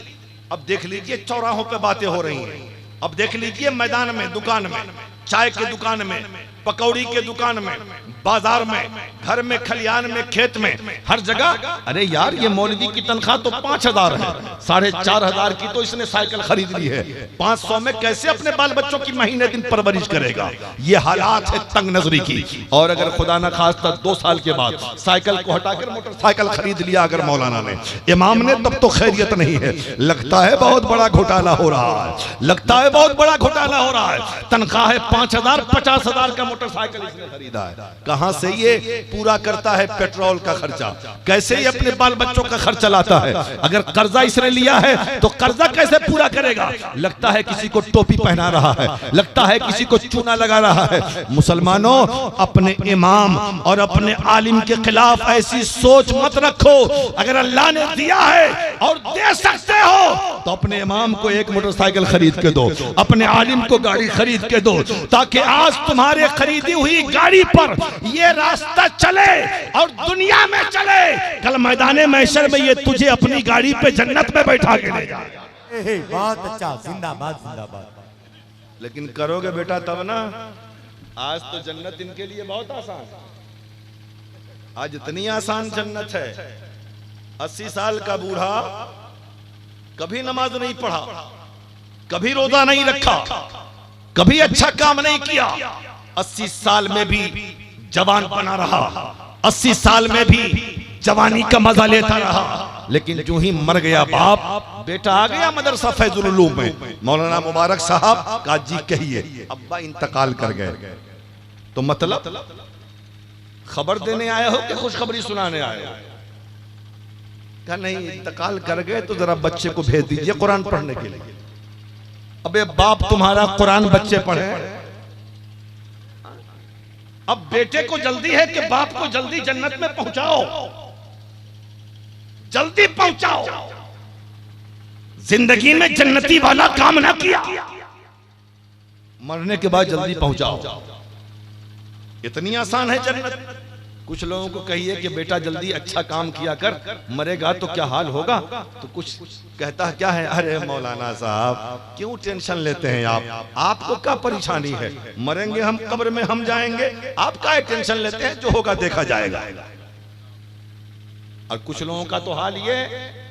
अब देख लीजिए चौराहों पे बातें हो रही हैं। अब देख लीजिए मैदान में, दुकान में, चाय के दुकान में, पकौड़ी के दुकान में, बाजार में, घर में, खलियान में, खेत में, हर जगह। अरे यार, ये मौलवी की तनख्वाह तो 5,000 है, 4,500 की तो इसने साइकिल खरीद ली है। 500 में कैसे अपने बाल बच्चों की महीने दिन परवरिश करेगा? ये हालात है तंग नजरी की। और अगर खुदा न खास्ता 2 साल के बाद साइकिल को हटाकर मोटरसाइकिल खरीद लिया अगर मौलाना ने, इमाम ने, तब तो खैरियत नहीं है। लगता है बहुत बड़ा घोटाला हो रहा है, लगता है बहुत बड़ा घोटाला हो रहा है। तनख्वाह है 5,000, 50,000 का मोटरसाइकिल इसने खरीदा है। कहां से ये पूरा करता है पेट्रोल का खर्चा? कैसे ये अपने बाल बच्चों का खर्चा लाता है? अगर कर्जा इसने लिया है तो कर्जा कैसे पूरा करेगा? लगता है किसी को टोपी पहना रहा है, लगता है किसी को चूना लगा रहा है। मुसलमानों, अपने इमाम और अपने आलिम के खिलाफ ऐसी सोच मत रखो। अगर अल्लाह ने दिया है और दे सकते हो तो अपने इमाम को एक मोटरसाइकिल खरीद के दो, अपने आलिम को गाड़ी खरीद के दो, ताकि आज तुम्हारे खरीदी हुई गाड़ी पर ये रास्ता चले और दुनिया में चले। कल मैदाने महशर में ये तुझे अपनी गाड़ी पे जन्नत में बैठा के ले जाए। बहुत अच्छा, जिंदाबाद जिंदाबाद। लेकिन करोगे बेटा तब ना। आज तो जन्नत इनके लिए बहुत आसान, आज इतनी आसान जन्नत है। 80 साल का बूढ़ा कभी नमाज नहीं पढ़ा, कभी रोजा नहीं रखा, कभी अच्छा काम नहीं किया, 80 साल में भी जवान बना रहा, 80 साल में भी जवानी का मजा लेता रहा, लेकिन जो ही मर गया बाप, बेटा आ गया मदरसा फैजुल उलूम में, मौलाना मुबारक साहब का जी कहिए अब्बा इंतकाल कर गए, तो मतलब खबर देने आए हो कि खुशखबरी सुनाने आए हो? क्या नहीं, इंतकाल कर गए तो जरा बच्चे को भेज दीजिए कुरान पढ़ने के लिए। अबे बाप तुम्हारा कुरान बच्चे पढ़े, अब बेटे को जल्दी है कि बाप को जल्दी जन्नत में पहुंचाओ, जल्दी पहुंचाओ। जिंदगी में जन्नती वाला काम ना किया, मरने के बाद जल्दी पहुंचाओ। इतनी आसान है जन्नत? कुछ लोगों को कहिए कि बेटा जल्दी अच्छा काम किया कर, मरेगा तो क्या हाल होगा, तो कुछ कहता है क्या है, अरे मौलाना साहब क्यों टेंशन लेते हैं आप, आपको क्या परेशानी है, मरेंगे हम, कब्र में हम जाएंगे, आप क्या टेंशन लेते हैं, जो होगा देखा जाएगा। और कुछ लोगों का तो हाल ये,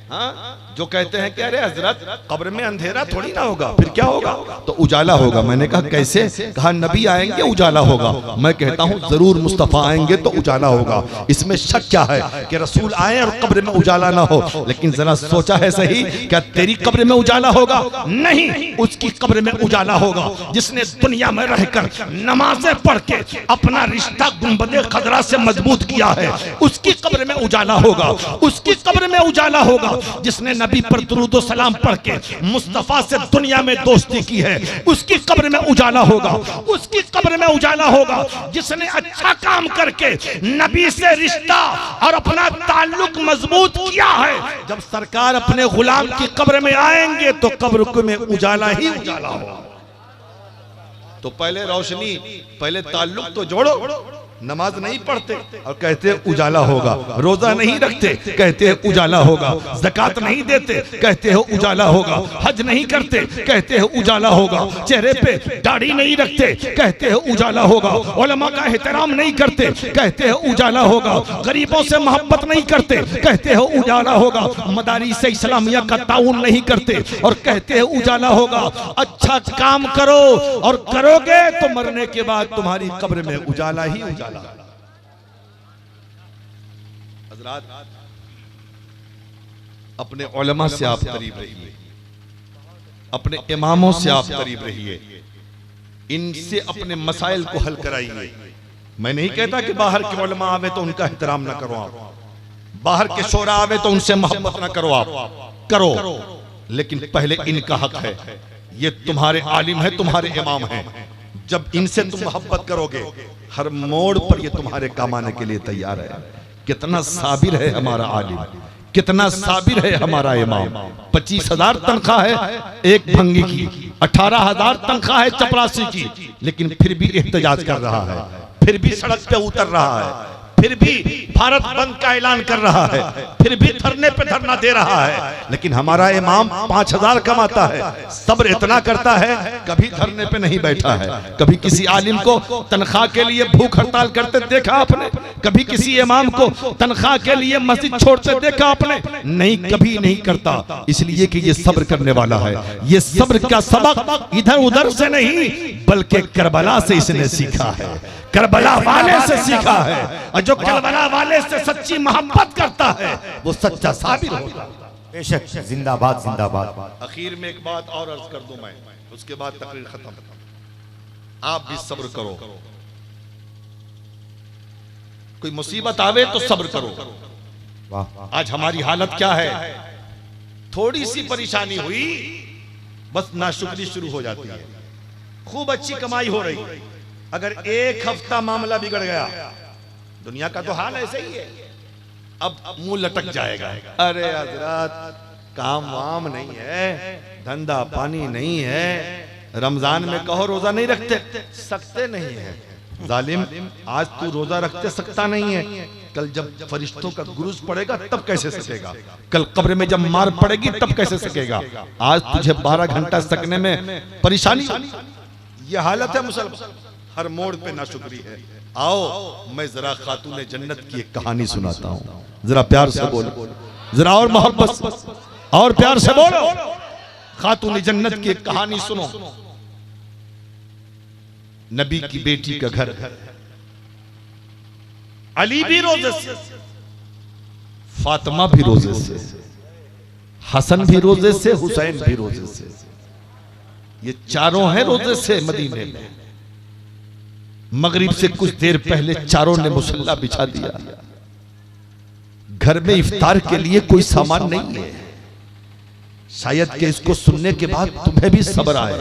हाँ, जो कहते हैं कि अरे हजरत कब्र में अंधेरा थोड़ी ना होगा, फिर क्या होगा, तो उजाला होगा। मैंने कहा कैसे? कहा नबी आएंगे उजाला होगा। मैं कहता हूं जरूर मुस्तफा आएंगे तो उजाला होगा, इसमें शक क्या है कि रसूल आए और कब्र में उजाला ना हो। लेकिन जरा सोचा है सही, क्या तेरी कब्र में उजाला होगा? नहीं, उसकी कब्र में उजाला होगा जिसने दुनिया में रहकर नमाजें पढ़ के अपना रिश्ता गुंबदे खदरा से मजबूत किया है, उसकी कब्र में उजाला होगा। उसकी कब्र में उजाला होगा जिसने नबी पर दुरूद सलाम पढ़ के मुस्तफा से दुनिया में दोस्ती की है, उसकी कब्र में उजाला होगा। उसकी कब्र में उजाला होगा जिसने अच्छा काम करके नबी से रिश्ता और अपना ताल्लुक मजबूत किया है। जब सरकार अपने गुलाम की कब्र में आएंगे तो कब्र में उजाला ही उजाला होगा। तो पहले रोशनी, पहले ताल्लुक तो जोड़ो। नमाज नहीं पढ़ते और कहते हैं उजाला होगा, रोजा नहीं रखते कहते हैं उजाला होगा, ज़कात नहीं देते कहते हैं उजाला होगा, हज नहीं करते कहते हैं उजाला होगा, चेहरे पे दाढ़ी नहीं रखते कहते हैं उजाला होगा, उलमा का एहतराम नहीं करते कहते हैं उजाला होगा, गरीबों से मोहब्बत नहीं करते कहते हैं उजाला होगा, मदारिस इस्लामिया का ताउन नहीं करते और कहते हैं उजाला होगा। अच्छा काम करो और करोगे तो मरने के बाद तुम्हारी कब्र में उजाला ही उजाला। हज़रात, अपने उलमा से आप करीब रहिए, अपने इमामों से आप करीब रहिए, इनसे अपने मसाइल को हल कराइए। मैं नहीं कहता कि बाहर के उलमा आवे तो उनका एहतराम ना करो आप, बाहर के शोरा आवे तो उनसे मोहब्बत ना करो आप, करो, लेकिन पहले इनका हक है। ये तुम्हारे आलिम है, तुम्हारे इमाम हैं, जब इनसे तुम मोहब्बत करोगे हर मोड़ पर ये तुम्हारे काम आने के लिए तैयार है। कितना साबिर है हमारा आलिम, कितना साबिर है हमारा इमाम। 25,000 तनख्वाह है एक भंगी की, 18,000 तनख्वाह है चपरासी की, लेकिन फिर भी एहतजाज कर रहा है, फिर भी सड़क पे उतर रहा है, फिर भी भारत बंद का ऐलान कर रहा है, फिर भी धरने पे धरना दे रहा है। लेकिन हमारा इमाम 5,000 कमाता है, सब्र इतना करता है, कभी धरने पे नहीं बैठा है। कभी किसी आलिम को तनख्वाह के लिए भूख हड़ताल करते देखा आपने? कभी किसी इमाम को तनख्वाह के लिए मस्जिद छोड़ते देखा आपने? नहीं, कभी नहीं करता, इसलिए कि ये सब्र करने वाला है। ये सब्र का सबक इधर उधर से नहीं बल्कि करबला से इसने सीखा है, करबला वाले से सीखा है। और जो करबला वाले से सच्ची मोहब्बत करता है वो सच्चा साबिर होगा। बेशक, जिंदाबाद जिंदाबाद। आखिर में एक बात और अर्ज कर दूं मैं, उसके बाद तकरीर खत्म। आप भी सब्र करो, कोई मुसीबत आवे तो सब्र करो। वाह, आज हमारी हालत क्या है? थोड़ी सी परेशानी हुई बस नाशुक्री शुरू हो जाती है। खूब अच्छी कमाई हो रही, अगर एक हफ्ता मामला बिगड़ गया, दुनिया का तो हाल ऐसे ही है, अब मुंह लटक जाएगा। अरे हजरत काम वाम नहीं है, धंधा पानी नहीं है, रमजान में कहो रोजा नहीं रखते, सकते नहीं है। जालिम, आज तू रोजा रखते सकता नहीं है, कल जब फरिश्तों का गुरूज पड़ेगा तब कैसे सकेगा? कल कब्र में जब मार पड़ेगी तब कैसे सकेगा? आज तुझे 12 घंटा सकने में परेशानी, ये हालत है मुसलमान। हर मोड़ पे नाशुक्री है। आओ मैं जरा खातून जन्नत की एक कहानी सुनाता हूँ, जरा प्यार से बोलो, जरा और मोहब्बत और प्यार से बोलो। खातून जन्नत की एक कहानी सुनो। नबी की बेटी का घर है। अली भी रोजे से, फातिमा भी रोजे से, हसन भी रोजे से, हुसैन भी रोजे से, ये चारों हैं रोजे से मदीने में। मगरिब से कुछ देर पहले चारों ने मुसल्ला बिछा दिया। घर में इफ्तार के लिए कोई सामान नहीं है। शायद कि इसको सुनने के बाद तुम्हें भी सब्र आए।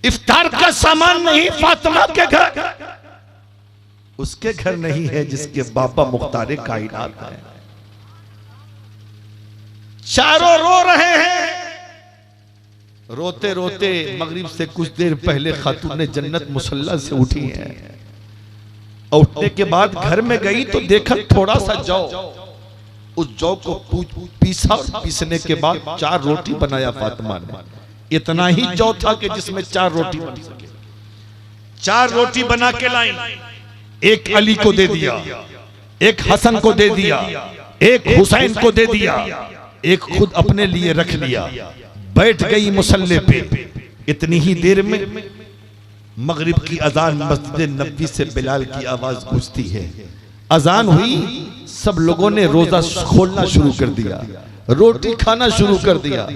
इफ्तार का सामान नहीं फातिमा के घर, उसके घर नहीं है जिसके बाबा मुख्तारे कायनात है। चारों रो रहे हैं। रोते रोते मगरिब से कुछ देर पहले खातून जन्नत मुसल्ला से उठी है। और उठने के बाद घर में गई तो देखा थोड़ा सा जौ, उस जौ को पीसा और पीसने के बाद 4 रोटी बनाया फातिमा ने। इतना ही जौ था कि जिसमें 4 रोटी बन सके। 4 रोटी बना के लाई, एक अली को दे दिया, एक हसन को दे दिया, एक हुसैन को दे दिया, एक खुद अपने लिए रख लिया। बैठ गई मुसल्ले पे। इतनी ही देर में मगरिब की अजान मस्जिद नबी से बिलाल की आवाज गूंजती है। अजान हुई, सब लोगों ने रोजा खोलना शुरू कर दिया, रोटी खाना शुरू कर दिया।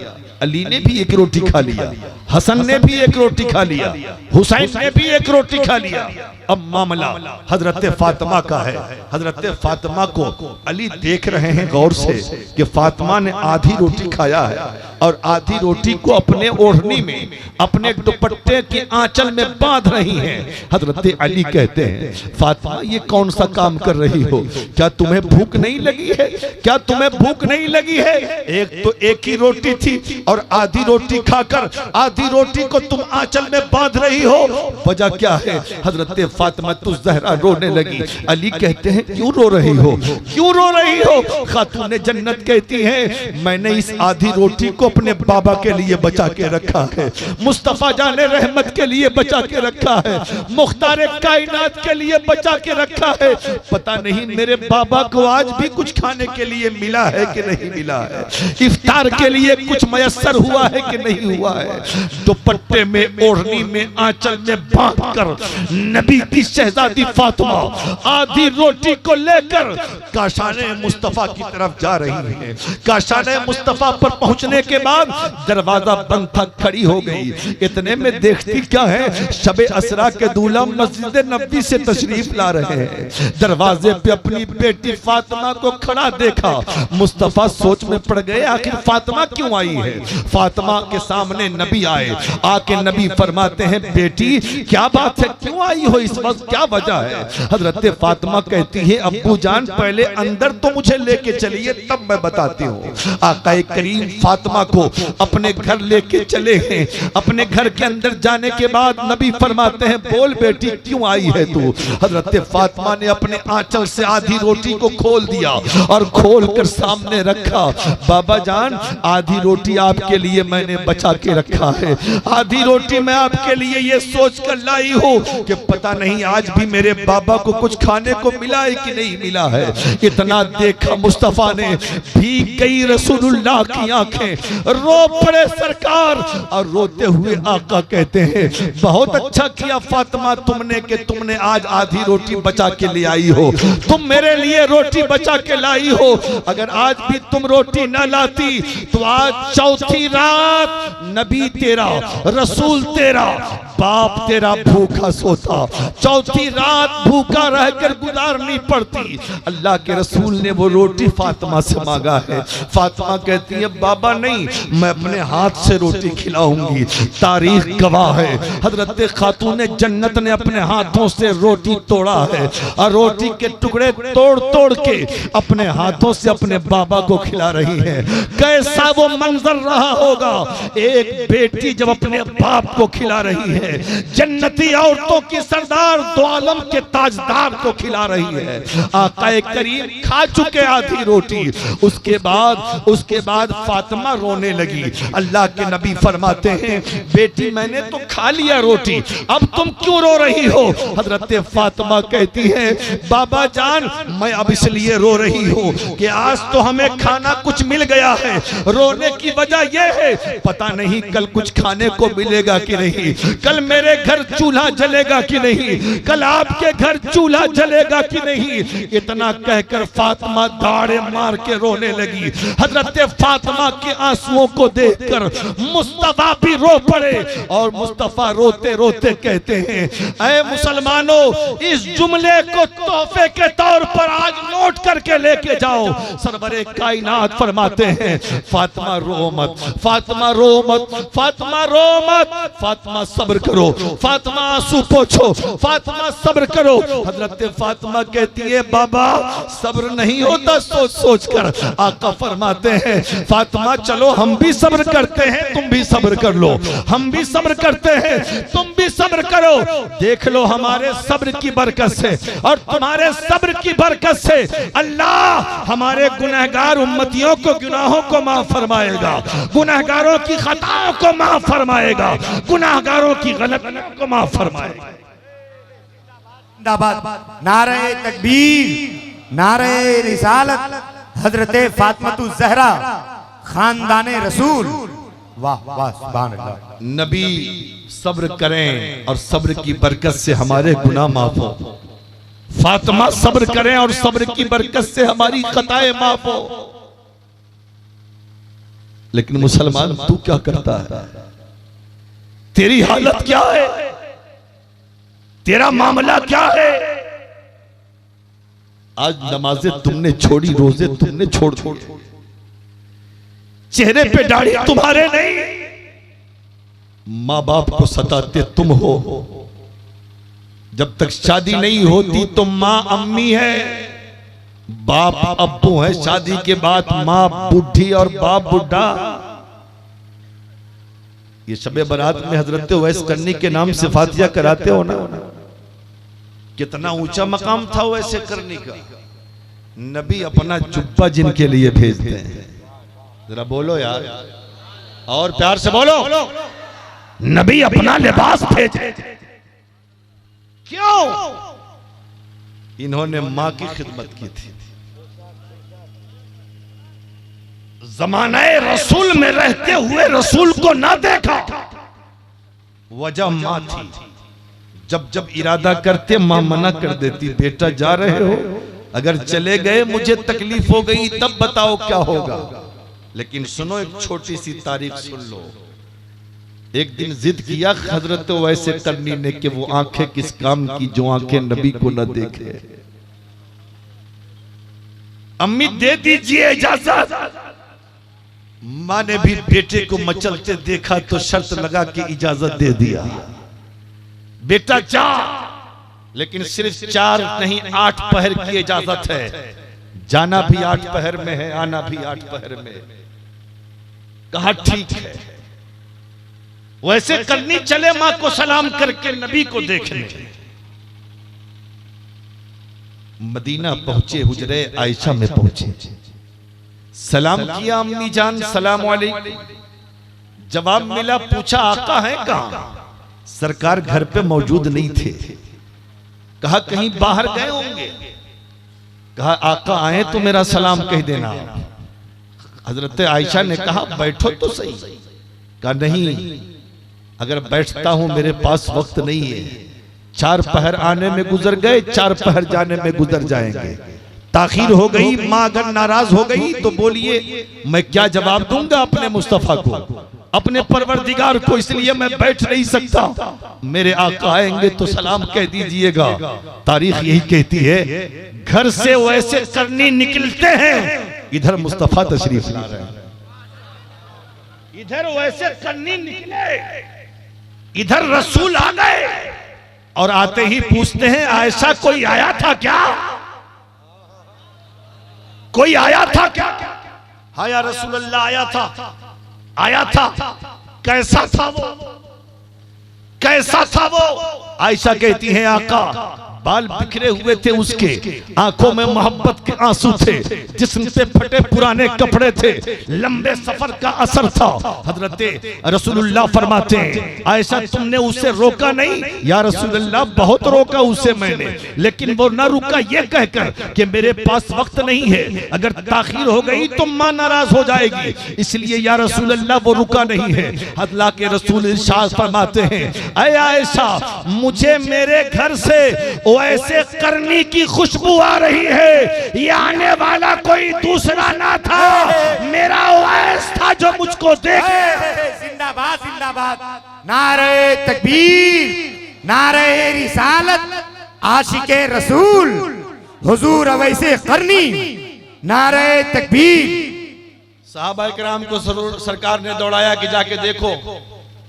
अली ने भी एक रोटी खा लिया, हसन ने भी एक रोटी खा लिया, हुसैन ने भी एक रोटी खा लिया। अब मामला हजरत फातिमा का है। हजरत फातिमा को अली देख रहे हैं गौर से कि फातिमा ने आधी रोटी खाया है और आधी रोटी को अपने ओढ़नी में, अपने दुपट्टे के आंचल में बांध रही हैं। हजरत अली कहते हैं, फातिमा ये कौन सा काम कर रही हो? क्या तुम्हें भूख नहीं लगी है? क्या तुम्हें भूख नहीं लगी है? एक तो एक ही रोटी थी और आधी रोटी खाकर आधी रोटी को तुम आंचल में बांध रही हो, वजह क्या है? हजरत फातिमा ज़हरा रोने लगी। अली कहते हैं, क्यों रो रही हो? क्यों रो रही हो? खातून जन्नत कहती है, मैंने इस आधी रोटी को अपने बाबा के लिए बचा के रखा है, मुस्तफा जाने रहमत के लिए बचा के रखा है, मुख्तारे कायनात के लिए बचा के रखा है। पता नहीं मेरे बाबा को आज भी कुछ खाने के लिए मिला है कि नहीं मिला है, इफ्तार के लिए कुछ मयस्सर हुआ है कि नहीं हुआ है। दुपट्टे में, ओढ़नी में, आंचल में बांधकर नबी की शहजादी फातिमा आधी रोटी को लेकर काशाने मुस्तफा की तरफ जा रही है। काशाने मुस्तफा पर पहुंचने के बाद दरवाजा बंद था, खड़ी हो गई। इतने में देखती क्या है, शबे असरा के दूल्हा मस्जिद नबी से तशरीफ ला रहे हैं। दरवाजे पे अपनी बेटी फातिमा को खड़ा देखा। मुस्तफा सोच में पड़ गए, आखिर फातिमा क्यों आई है? फातिमा के सामने नबी आए। आके नबी फरमाते हैं, बेटी क्या बात है, क्यों आई हो इस वक्त, क्या वजह है? हजरत फातिमा कहती है, अब्बू जान पहले अंदर तो मुझे लेके चलिए, तब मैं बताती हूँ। आकाए करीम फातिमा को अपने घर लेके चले हैं। अपने घर के अंदर जाने के बाद नबी फरमाते हैं, बोल बेटी क्यों आई है तू? हजरत फातिमा ने अपने आंचल से आधी रोटी को खोल दिया और खोल कर सामने रखा। बाबा जान, आधी रोटी आपके लिए मैंने बचा के रखा है। आधी रोटी मैं आपके लिए ये सोच कर लाई हूँ कि पता नहीं आज भी मेरे बाबा को कुछ खाने को मिला है कि नहीं मिला है। इतना देखा मुस्तफा ने, भीग गई रसूलुल्लाह की आंखें, रो पड़े सरकार। और रोते हुए आका कहते हैं, बहुत अच्छा किया फातिमा तुमने कि तुमने आज आधी रोटी बचा के ले आई हो। तुम मेरे लिए रोटी बचा के लाई हो। अगर आज भी तुम रोटी ना लाती तो आज चौथी रात नबी तेरा, रसूल तेरा, बाप तेरा भूखा सोता, चौथी रात भूखा रहकर गुजारनी पड़ती। अल्लाह के रसूल ने वो रोटी फातिमा से मांगा है। फातिमा कहती है, बाबा नहीं, मैं अपने हाथ से रोटी खिलाऊंगी। तारीख गवाह है, हजरत खातून जन्नत ने अपने हाथों से रोटी तोड़ा है और रोटी के टुकड़े तोड़ तोड़ के अपने हाथों से अपने बाबा को खिला रही है। कैसा वो मंजर रहा होगा, एक बेटी जब अपने बाप को खिला रही है, जन्नती औरतों की सरदार दो आलम के ताजदार को खिला रही है। आकाए करीम खा चुके आधी रोटी। उसके बाद फातिमा रोने लगी। अल्लाह के नबी फरमाते हैं, बेटी मैंने तो खा लिया रोटी, अब तुम क्यों रो रही हो? हजरत फातिमा कहती है, बाबा जान मैं अब इसलिए रो रही हूँ कि आज तो हमें खाना कुछ मिल गया है। रोने की वजह यह है, पता नहीं कल कुछ खाने को मिलेगा कि नहीं, कल मेरे घर चूल्हा जलेगा कि नहीं, कल आपके घर चूल्हा जलेगा कि नहीं। इतना कहकर फातिमा दाढ़े मार के रोने लगी। हजरत फातिमा के आंसुओं को देखकर मुस्तफा भी रो पड़े और मुस्तफा रोते रोते कहते हैं, ऐ मुसलमानों, इस जुमले को तोहफे के तौर पर आज नोट करके लेके जाओ। सरवरे कायनात फरमाते हैं, फातिमा रो मत, फातिमा रो मत, फातिमा रो मत, फातिमा सब्र करो, फातिमा आंसू पोंछो, फातिमा सब्र करो। हजरत फातिमा कहती है, बाबा सब्र नहीं होता सोच सोच कर। आका फरमाते हैं, फातिमा चलो हम भी सब्र करते हैं, तुम भी सब्र कर लो, हम भी सब्र करते हैं, तुम भी सब्र करो। देख लो हमारे सब्र की बरकत से और तुम्हारे सब्र की बरकत से अल्लाह हमारे गुनहगार उम्मतियों को गुनाहों को माफ फरमाएगा, गुनहगारों की खताओं को माफ फरमाएगा, गुनहगारों की गलतियों को माफ फरमाएगा। नारे तकबीर, नारे रिसालत, हजरते फातिमा ज़हरा, खानदाने रसूल। वाह वाह सुभान अल्लाह। नबी सब्र करें और सब्र की बरकत से हमारे गुनाह माफ हो। फातिमा सब्र करें और सब्र की बरकत से हमारी खताएं माफ हो। लेकिन मुसलमान तू क्या करता है? तेरी हालत क्या है? तेरा मामला क्या है? आज नमाजें तुमने छोड़ी, रोजे तुमने छोड़, चेहरे पे दाढ़ी तुम्हारे नहीं, माँ बाप को सताते तुम हो। जब तक शादी नहीं होती तो माँ अम्मी है, बाप अब्बू है, शादी के बाद माँ बुढ़ी और बाप बुढ़ा। ये शबे बारात में हजरत उवैस करनी के नाम से फातिहा कराते हो ना, कितना ऊंचा मकाम था वैसे करनी का। नबी अपना जुब्बा जिनके लिए भेजते हैं, जरा बोलो यार, और प्यार से बोलो, नबी अपना लिबास भेजे। क्यों? इन्होंने मां की खिदमत की थी। ज़माने रसूल में रहते हुए रसूल को ना देखा, वजह मां थी। जब जब इरादा करते मां मना कर देती, बेटा जा रहे हो, अगर चले गए मुझे तकलीफ हो गई तब बताओ क्या होगा। लेकिन सुनो, एक छोटी सी तारीख सुन लो। एक दिन जिद किया हजरत वैसे करनी ने कि वो आंखें किस काम की जो आंखें नबी को न देखे। अम्मी दे दीजिए इजाजत। मां ने भी बेटे को मचलते देखा तो शर्त लगा के इजाजत दे दिया, बेटा जा। लेकिन सिर्फ 4 नहीं 8 पहर की इजाजत है, जाना भी 8 पहर में है, आना भी 8 पहर में। कहा ठीक है। वैसे करनी चले मां को सलाम करके नबी को देखने। मदीना पहुंचे, हुजरे आयशा में पहुंचे, सलाम किया, अम्मी जान सलाम वालेकुम। जवाब मिला, पूछा आका है कहां? सरकार घर पे मौजूद नहीं थे। कहा कहीं बाहर गए होंगे। कहा आका आए तो मेरा सलाम कह देना। हजरत आयशा ने कहा बैठो तो सही। कहा नहीं, अगर बैठता हूं मेरे पास वक्त नहीं है। 4 पहर आने में गुजर गए, 4 पहर जाने में गुजर जाएंगे। ताखीर हो गई, मां अगर नाराज हो गई तो बोलिए मैं क्या जवाब दूंगा अपने मुस्तफा को, अपने परवरदिगार को, इसलिए मैं बैठ नहीं सकता। मेरे आका आएंगे तो सलाम कह दीजिएगा। तारीख यही कहती है, घर से वैसे करनी निकलते हैं, इधर मुस्तफा तशरीफ ला रहे हैं। इधर वैसे करनी निकले, इधर रसूल आ गए और आते ही पूछते हैं आयशा कोई आया था क्या? कोई आया था क्या? हाँ या रसूल अल्लाह आया था, आया था। कैसा था वो? कैसा था वो? आयशा कहती है आका बाल बिखरे हुए थे उसके, आंखों में मोहब्बत के आंसू थे, जिस्म पे फटे पुराने कपड़े थे, लंबे सफर का असर था। हजरते रसूलुल्लाह फरमाते हैं, आयशा तुमने उसे रोका नहीं? या रसूलुल्लाह बहुत रोका उसे मैंने, लेकिन वो ना रुका ये कहकर कि मेरे पास वक्त नहीं है, अगर ताखीर हो गई तो मां नाराज हो जाएगी, इसलिए या रसूलुल्लाह वो रुका नहीं है। अल्लाह के रसूल इरशाद फरमाते हैं, ऐ आयशा मुझे मेरे घर से वैसे करनी की खुशबू आ रही है, ये आने वाला कोई दूसरा ना था, मेरा वैस था जो मुझको देखे। जिंदाबाद जिंदाबाद, नारे तकबीर, नारे रिसालत, आशिके रसूल, हुजूर वैसे करनी, नारे तकबीर। सहाबा किराम को सरकार ने दौड़ाया कि जाके देखो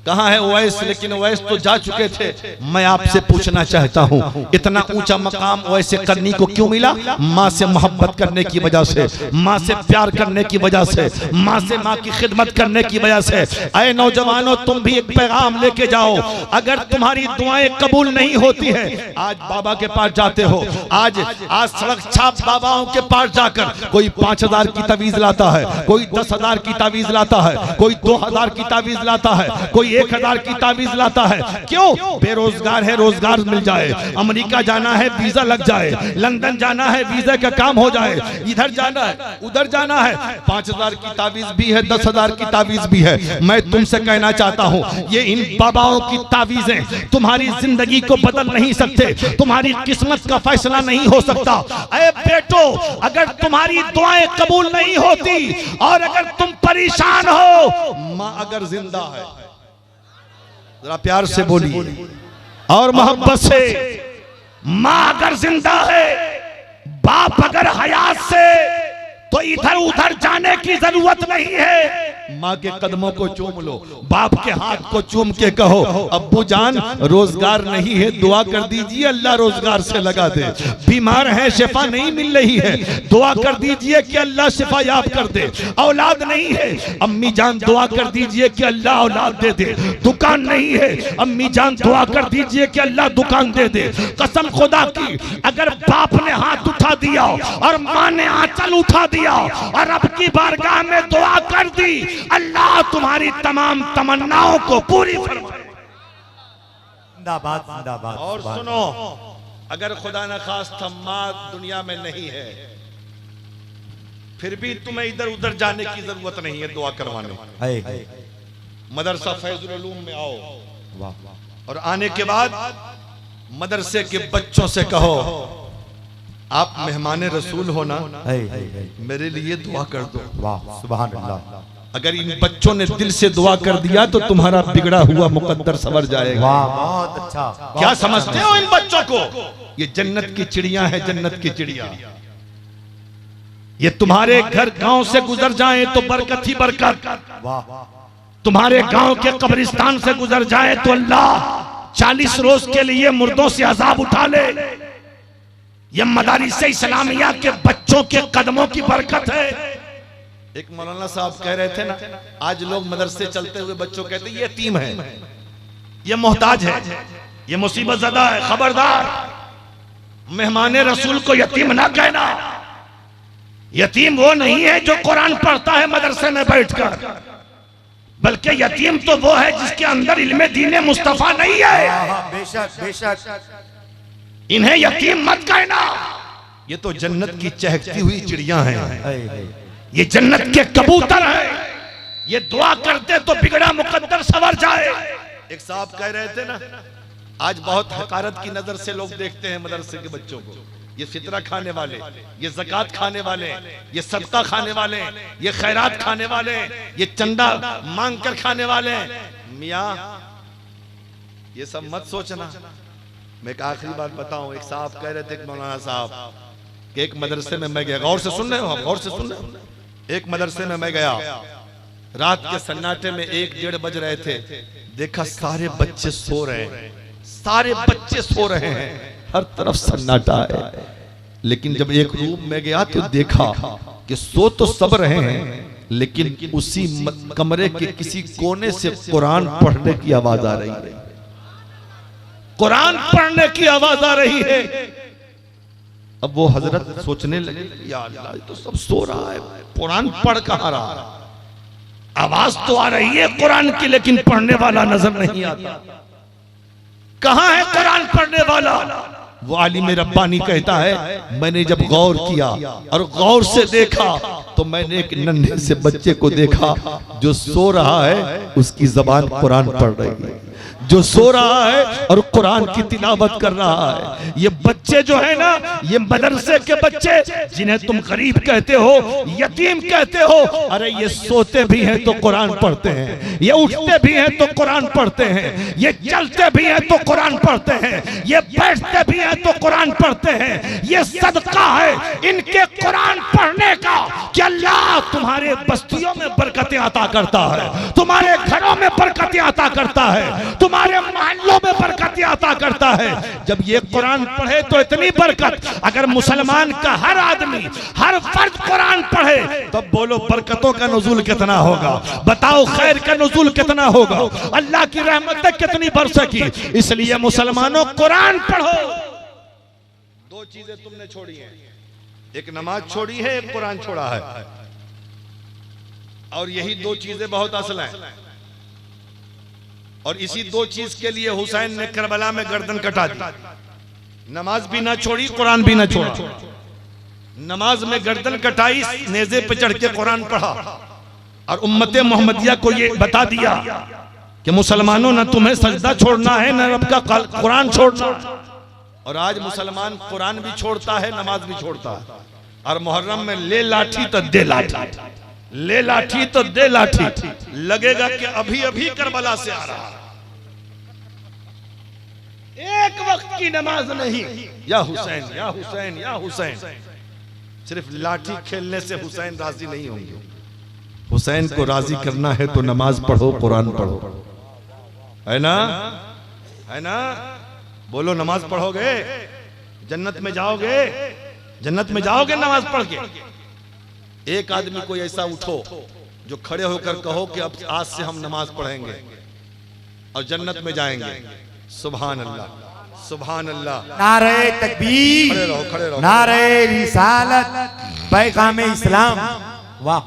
कहाँ है ओवैस, लेकिन ओवैस तो जा चुके थे। मैं आपसे पूछना चाहता हूँ, इतना ऊंचा मकाम ओवैस करनी को क्यों मिला? माँ से मोहब्बत करने की वजह से, माँ से प्यार करने की वजह से, माँ से माँ की खिदमत करने की वजह से। ऐ नौजवानों तुम भी एक पैगाम लेके जाओ, अगर तुम्हारी दुआएं कबूल नहीं होती है, आज बाबा के पास जाते हो, आज सड़क छाप बाबाओं के पास जाकर कोई 5000 की तावीज लाता है, कोई 10,000 की तावीज लाता है, कोई 2000 की तावीज लाता है, कोई 1000 की तावीज लाता है। क्यों? बेरोजगार है, रोजगार मिल जाए, अमेरिका जाना है वीजा लग जाए, लंदन जाना है वीजा का काम हो जाए, इधर जाना है उधर जाना है। 5000 की तावीज भी है, 10,000 की तावीज भी है। मैं तुमसे कहना चाहता हूँ, ये इन बाबाओं की तावीजें तुम्हारी जिंदगी को बदल नहीं सकते, तुम्हारी किस्मत का फैसला नहीं हो सकता। अरे बेटो, अगर तुम्हारी दुआएं कबूल नहीं होती और अगर तुम परेशान हो, माँ अगर जिंदा है, जरा प्यार से बोलिए और मोहब्बत से, माँ अगर जिंदा है, बाप अगर हयात से, तो इधर उधर जाने की जरूरत नहीं है। माँ के कदमों को चूम लो, बाप के हाथ को चूम के कहो, अब्बू जान रोजगार नहीं है, दुआ कर दीजिए अल्लाह रोजगार से लगा दे। बीमार है, शिफा नहीं मिल रही है, दुआ कर दीजिए कि अल्लाह शिफा याब कर दे। औलाद नहीं है, अम्मी जान दुआ कर दीजिए कि अल्लाह औलाद दे दे। दुकान नहीं है, अम्मी जान दुआ कर दीजिए कि अल्लाह दुकान दे दे। कसम खुदा की, अगर बाप ने हाथ उठा दिया और माँ ने आंचल उठा दिया और अब की बारगाह में दुआ कर दी, अल्लाह तुम्हारी तमाम तमन्नाओं को पूरी फरमाए। जिंदाबाद जिंदाबाद। और सुनो, अगर खुदा न खास्ता माँ दुनिया में नहीं है, फिर भी तुम्हें इधर उधर जाने की जरूरत नहीं है दुआ करवाने। मदरसा फैजुल उलूम में आओ, और आने के बाद मदरसे के बच्चों से कहो, आप मेहमान रसूल हो ना, मेरे लिए दुआ कर दो। वाह सुभान अल्लाह। अगर इन बच्चों ने दिल से दुआ कर दिया तो तुम्हारा बिगड़ा हुआ मुकद्दर संवर जाएगा। वाह बहुत अच्छा। क्या समझते हो इन बच्चों को? ये जन्नत की चिड़िया है, जन्नत की चिड़िया। ये तुम्हारे घर गांव से गुजर जाए तो बरकत ही बरकत। तुम्हारे गांव के कब्रिस्तान से गुजर जाए तो अल्लाह 40 रोज के लिए मुर्दों से अजाब उठा ले। ये मदारिस इस्लामिया के बच्चों के कदमों की बरकत है। एक मौलाना साहब कह रहे थे ना, आज लोग मदरसे चलते हुए बच्चों कहते ये यतीम है, ये मोहताज है, ये मुसीबत ज़दा है। खबरदार, मेहमान रसूल को यतीम ना कहना। यतीम वो नहीं है जो कुरान पढ़ता है मदरसे में बैठकर, बल्कि यतीम तो वो है जिसके अंदर इल्मे दीन मुस्तफा नहीं है। बेशक बेशक, इन्हें यतीम मत कहना। ये तो जन्नत की चहकती हुई चिड़िया हैं, ये जन्नत के कबूतर हैं। ये दुआ करते तो बिगड़ा मुकद्दर संवर जाए। एक साहब कह रहे थे ना, आज बहुत हकारत की नजर से लोग देखते हैं मदरसे के बच्चों को। ये फितरा खाने वाले, ये ज़कात खाने वाले, ये सदका खाने वाले, ये खैरात खाने वाले, ये चंदा मांग कर खाने वाले। मियाँ ये सब मत सोचना। मैं एक आखिरी बात बताऊं, एक साहब कह रहे थे, एक मौलाना साहब, कि एक मदरसे में मैं गया, गौर से सुन रहे हो आप, गौर से सुन रहे हो। एक मदरसे में मैं गया, रात के सन्नाटे में 1-1:30 बज रहे थे, देखा सारे बच्चे सो रहे हैं, सारे बच्चे सो रहे हैं, हर तरफ सन्नाटा है। लेकिन जब एक रूम में गया तो देखा कि सो तो सब रहे हैं, लेकिन उसी कमरे के किसी कोने से कुरान पढ़ने की आवाज आ रही है। कुरान पढ़ने की आवाज आ रही है। अब वो हजरत सोचने लगे, या अल्लाह, ये तो सब सो रहा है, कुरान पढ़ कहां रहा है? आवाज तो आ रही है कुरान की, लेकिन पढ़ने वाला नजर नहीं आता। कहां है कुरान पढ़ने वाला? वो आलिम रब्बानी कहता है, मैंने जब गौर किया और गौर से देखा तो मैंने एक नन्हे से बच्चे को देखा जो सो रहा है, उसकी जबान कुरान पढ़ रही है, जो सो रहा है और कुरान की तिलावत कर रहा है। ये बच्चे जो है ना, ये मदरसे के बच्चे जिन्हें तुम गरीब कहते हो, यतीम कहते हो, अरे ये सोते भी हैं तो कुरान पढ़ते हैं, ये उठते भी हैं तो कुरान पढ़ते हैं, ये चलते भी हैं तो कुरान पढ़ते हैं, ये बैठते भी हैं तो कुरान पढ़ते हैं। ये सदका है इनके कुरान पढ़ने का कि अल्लाह तुम्हारे बस्तियों में बरकतें अता करता है, तुम्हारे घरों में बरकतें अता करता है, तुम्हारे मोहल्लों में बरकतें अता करता है। जब ये कुरान पढ़े तो इतनी बरकत, अगर मुसलमान का हर आदमी, हर फर्द कुरान पढ़े, तब बोलो बरकतों का नुज़ूल कितना होगा, बताओ खैर का नुज़ूल कितना होगा, अल्लाह की रहमतें कितनी बरसेगी। इसलिए मुसलमानों कुरान पढ़ो। दो चीजें तुमने छोड़ी हैं, एक नमाज छोड़ी है, एक कुरान छोड़ा है, और यही दो चीजें बहुत असल हैं। और इसी दो चीज के लिए हुसैन ने करबला में गर्दन कटा दी। नमाज भी ना छोड़ी, कुरान भी ना छोड़ा। नमाज में गर्दन कटाई, नेज़े पे चढ़ के कुरान पढ़ा और उम्मते मोहम्मदिया को ये बता दिया कि मुसलमानों ना तुम्हें सजदा छोड़ना है, ना रब का कुरान छोड़ना। और आज मुसलमान कुरान भी छोड़ता है, नमाज भी छोड़ता है। और मुहर्रम में ले लाठी तो दे लाठी, ले लाठी तो दे लाठी, लगेगा कि अभी अभी करबला से आ रहा। एक वक्त की नमाज नहीं, या हुसैन या हुसैन या हुसैन। सिर्फ लाठी खेलने से हुसैन राजी नहीं होंगे। हुसैन को राजी करना है तो नमाज पढ़ो, कुरान पढ़ो, है ना, है ना? बोलो नमाज पढ़ोगे जन्नत में जाओगे, जन्नत में जाओगे नमाज पढ़ के। एक आदमी कोई ऐसा उठो जो खड़े होकर कहो कि अब आज से हम नमाज पढ़ेंगे और जन्नत में जाएंगे। सुभान अल्लाह, सुभान अल्लाह। नारे तकबीर, खड़े रहो, खड़े रहो। नारे रिसालत, पैगाम इस्लाम। वाह।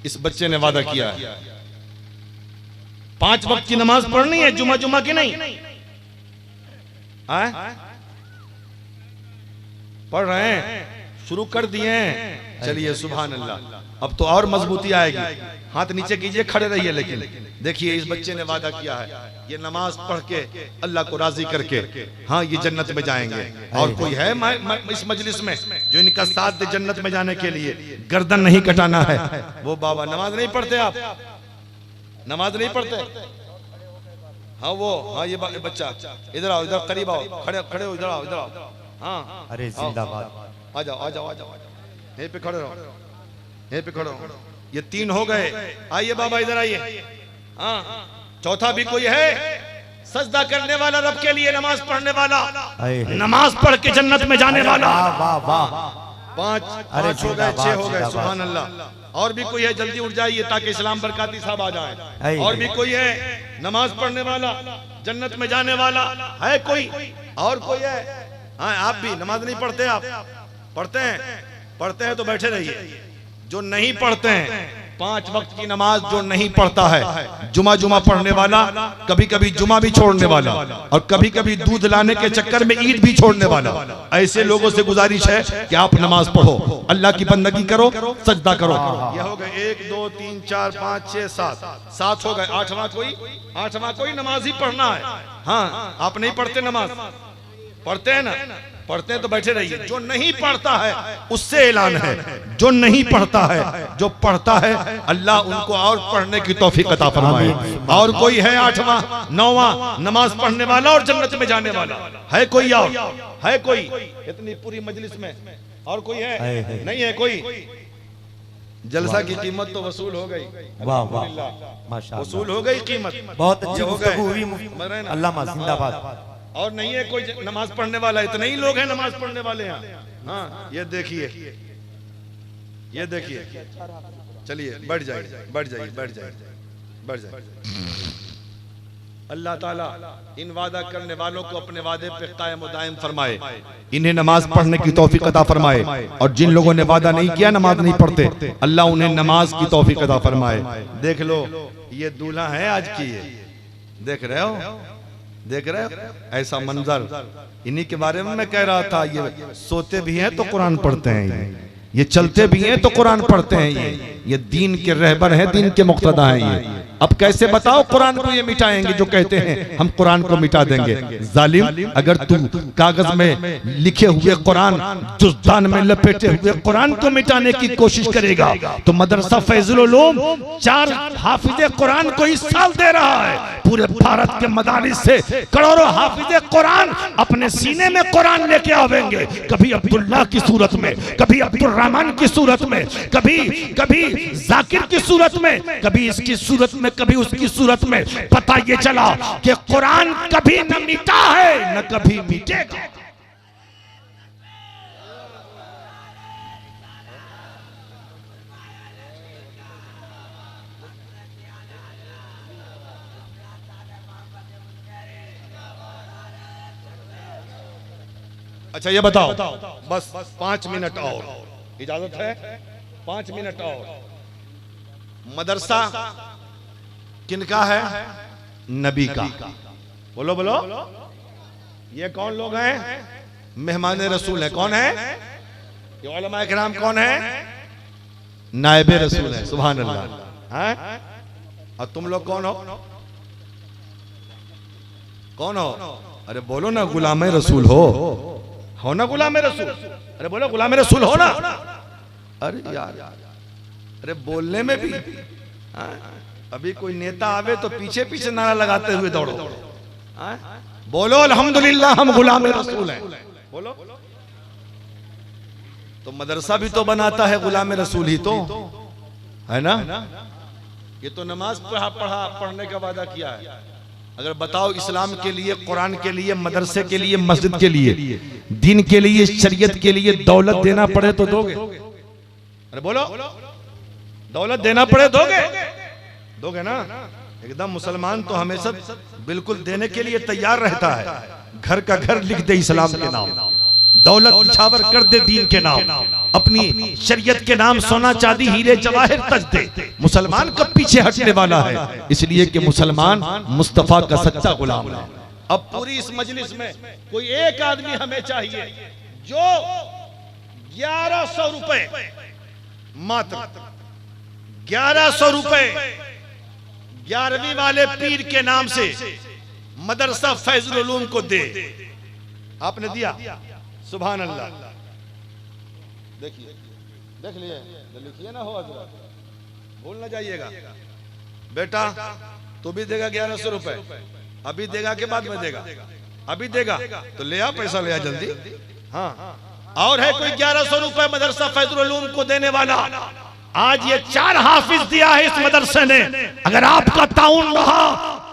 इस बच्चे ने वादा किया है 5 वक्त की नमाज पढ़नी है, जुमा जुमा की नहीं। पढ़ रहे हैं, शुरू कर दिए हैं। चलिए सुभान अल्लाह। अब तो और मजबूती आएगी। हाथ नीचे कीजिए, खड़े रहिए। लेकिन देखिए इस बच्चे ने वादा किया है, ये नमाज पढ़ के अल्लाह को राजी करके हाँ ये जन्नत में जाएंगे। और कोई है इस मजलिस में जो इनका साथ दे जन्नत में जाने के लिए? गर्दन नहीं कटाना है। वो बाबा नमाज नहीं पढ़ते, आप नमाज नहीं पढ़ते? हाँ वो, हाँ ये बच्चा, इधर आओ, इधर करीब आओ, खड़े खड़े हो, इधर आओ, इधर आओ। हाँ अरे जिंदाबाद। आ जाओ, आ जाओ, आ जाओ, यहीं पे खड़े रहो, यहीं पे खड़े रहो। ये 3 हो गए। आइए बाबा इधर आइए। हाँ चौथा भी कोई है? सजदा करने वाला, रब के लिए नमाज पढ़ने वाला, नमाज पढ़ के जन्नत में जाने वाला। वाह वाह। 5 हो गए, 6 हो गए। सुभान अल्लाह। और भी कोई है? जल्दी उठ जाइए ताकि इस्लाम बरकाती साहब आ जाए। और भी कोई है नमाज पढ़ने वाला, जन्नत में जाने वाला? है कोई? और कोई है? हाँ आप भी नमाज नहीं पढ़ते? आप पढ़ते हैं? पढ़ते हैं तो बैठे रहिए। जो नहीं पढ़ते हैं 5 वक्त की नमाज, जो नहीं पढ़ता है, जुमा जुमा पढ़ने वाला, कभी कभी जुमा भी छोड़ने वाला, और कभी कभी दूध लाने के चक्कर में ईद भी छोड़ने वाला, ऐसे लोगों से गुजारिश है कि आप नमाज पढ़ो, अल्लाह की बंदगी करो, सजदा करो। ये हो गए 1 2 3 4 5 6 7 हो गए। 8वां कोई नमाज ही पढ़ना है। हाँ आप नहीं पढ़ते नमाज? पढ़ते हैं ना? पढ़ते हैं तो बैठे रहिए। जो नहीं पढ़ता है उससे ऐलान है, जो नहीं पढ़ता है, जो पढ़ता है अल्लाह उनको और पढ़ने की तौफीक अता फरमाए। और कोई है 8वां 9वां नमाज पढ़ने वाला और जन्नत में जाने वाला? है कोई? और है कोई? इतनी पूरी मजलिस में और कोई है? नहीं है कोई? जलसा की कीमत तो वसूल हो गई। वाह वाह, माशाअल्लाह, वसूल हो गई कीमत। बहुत अच्छी गुफ्तगू हुई। अल्लाह जिंदाबाद। और नहीं है कोई नमाज पढ़ने वाला? इतने ही लोग हैं नमाज पढ़ने वाले यहाँ। हाँ ये देखिए, ये देखिए। चलिए बैठ जाइए, बैठ जाइए, बैठ जाइए, बैठ जाइए। अल्लाह ताला इन वादा करने वालों को अपने वादे पे कायम और दायम फरमाए, इन्हें नमाज पढ़ने की तौफीक अता फरमाए, और जिन लोगों ने वादा नहीं किया नमाज नहीं पढ़ते, अल्लाह उन्हें नमाज की तौफीक अता फरमाए। देख लो ये दूल्हा है आज की, ये देख रहे हो, देख रहे हो ऐसा मंजर, इन्हीं के बारे में मैं कह रहा था। ये सोते भी हैं तो कुरान पढ़ते हैं, ये चलते भी हैं तो कुरान पढ़ते हैं, ये दीन के रहबर हैं, दीन के मुक्तदा हैं ये। अब कैसे बताओ कुरान को ये मिटाएंगे जो कहते हैं हम कुरान को मिटा देंगे। जालिम, अगर तू कागज में लिखे हुए कुरान, जुज़दान में लपेटे हुए कुरान को मिटाने की कोशिश करेगा तो मदरसा फैजुल उलूम 4 हाफिज़े कुरान को इस साल दे रहा है। पूरे भारत के मदारिस से करोड़ों हाफिज़े कुरान अपने सीने में कुरान लेके आवेंगे, कभी अब्दुल्लाह की सूरत में, कभी अब्दुल रहमान की सूरत में, कभी जाकिर की सूरत में, कभी इसकी सूरत में, कभी उसकी सूरत में। पता ये चला कि कुरान कभी न मिटा है न कभी मिटेगा। अच्छा ये बताओ, बस 5 मिनट और इजाजत है, 5 मिनट और। मदरसा किनका है? नबी का। बोलो बोलो, ये कौन लोग हैं? मेहमान रसूल है। कौन है ये? उलमा इकराम कौन है? नायबे रसूल है। सुभान अल्लाह। हैं? और तुम लोग कौन हो? कौन हो? अरे बोलो ना, गुलाम रसूल हो ना? गुलाम रसूल, अरे बोलो गुलाम रसूल हो ना? अरे यार, अरे बोलने में भी अभी कोई नेता आवे तो पीछे पीछे नारा लगाते हुए दौड़ो। बोलो अल्हम्दुलिल्लाह हम गुलाम रसूल हैं। बोलो। तो मदरसा भी तो बनाता है गुलाम रसूल ही तो है ना? ये तो नमाज पढ़ने का वादा किया है। अगर बताओ इस्लाम के लिए, कुरान के लिए, मदरसे के लिए, मस्जिद के लिए, दीन के लिए, शरीयत के लिए दौलत देना पड़े तो दोगे? अरे बोलो, दौलत देना पड़े दोगे? दोगे ना? एकदम मुसलमान तो हमेशा बिल्कुल देने के लिए तैयार रहता है। घर का घर लिख दे इस्लाम के नाम, दौलत निछावर कर दे दीन के नाम, अपनी शरीयत के नाम सोना चांदी हीरे जवाहिर तज दे। मुसलमान कब पीछे हटने वाला है? इसलिए कि मुसलमान मुस्तफा का सच्चा गुलाम है। अब पूरी इस मजलिस में कोई एक आदमी हमें चाहिए जो 1100 रुपए, मात्र 1100 रुपए 11वीं वाले पीर के नाम से मदरसा फैजुल उलूम को दे। आपने दिया? सुभान अल्लाह। देखिए, देख लिए, लिखिए ना, हो हजरत, भूल ना जाइएगा। बेटा तू भी देगा 1100 रुपए? अभी देगा के बाद में देगा? अभी देगा तो ले आ, पैसा ले आ जल्दी। हाँ, और है कोई 1100 रुपए मदरसा फैजुल उलूम को देने वाला? आज ये 4 हाफिज दिया है इस मदरसे ने। अगर आपका ताउन रहा,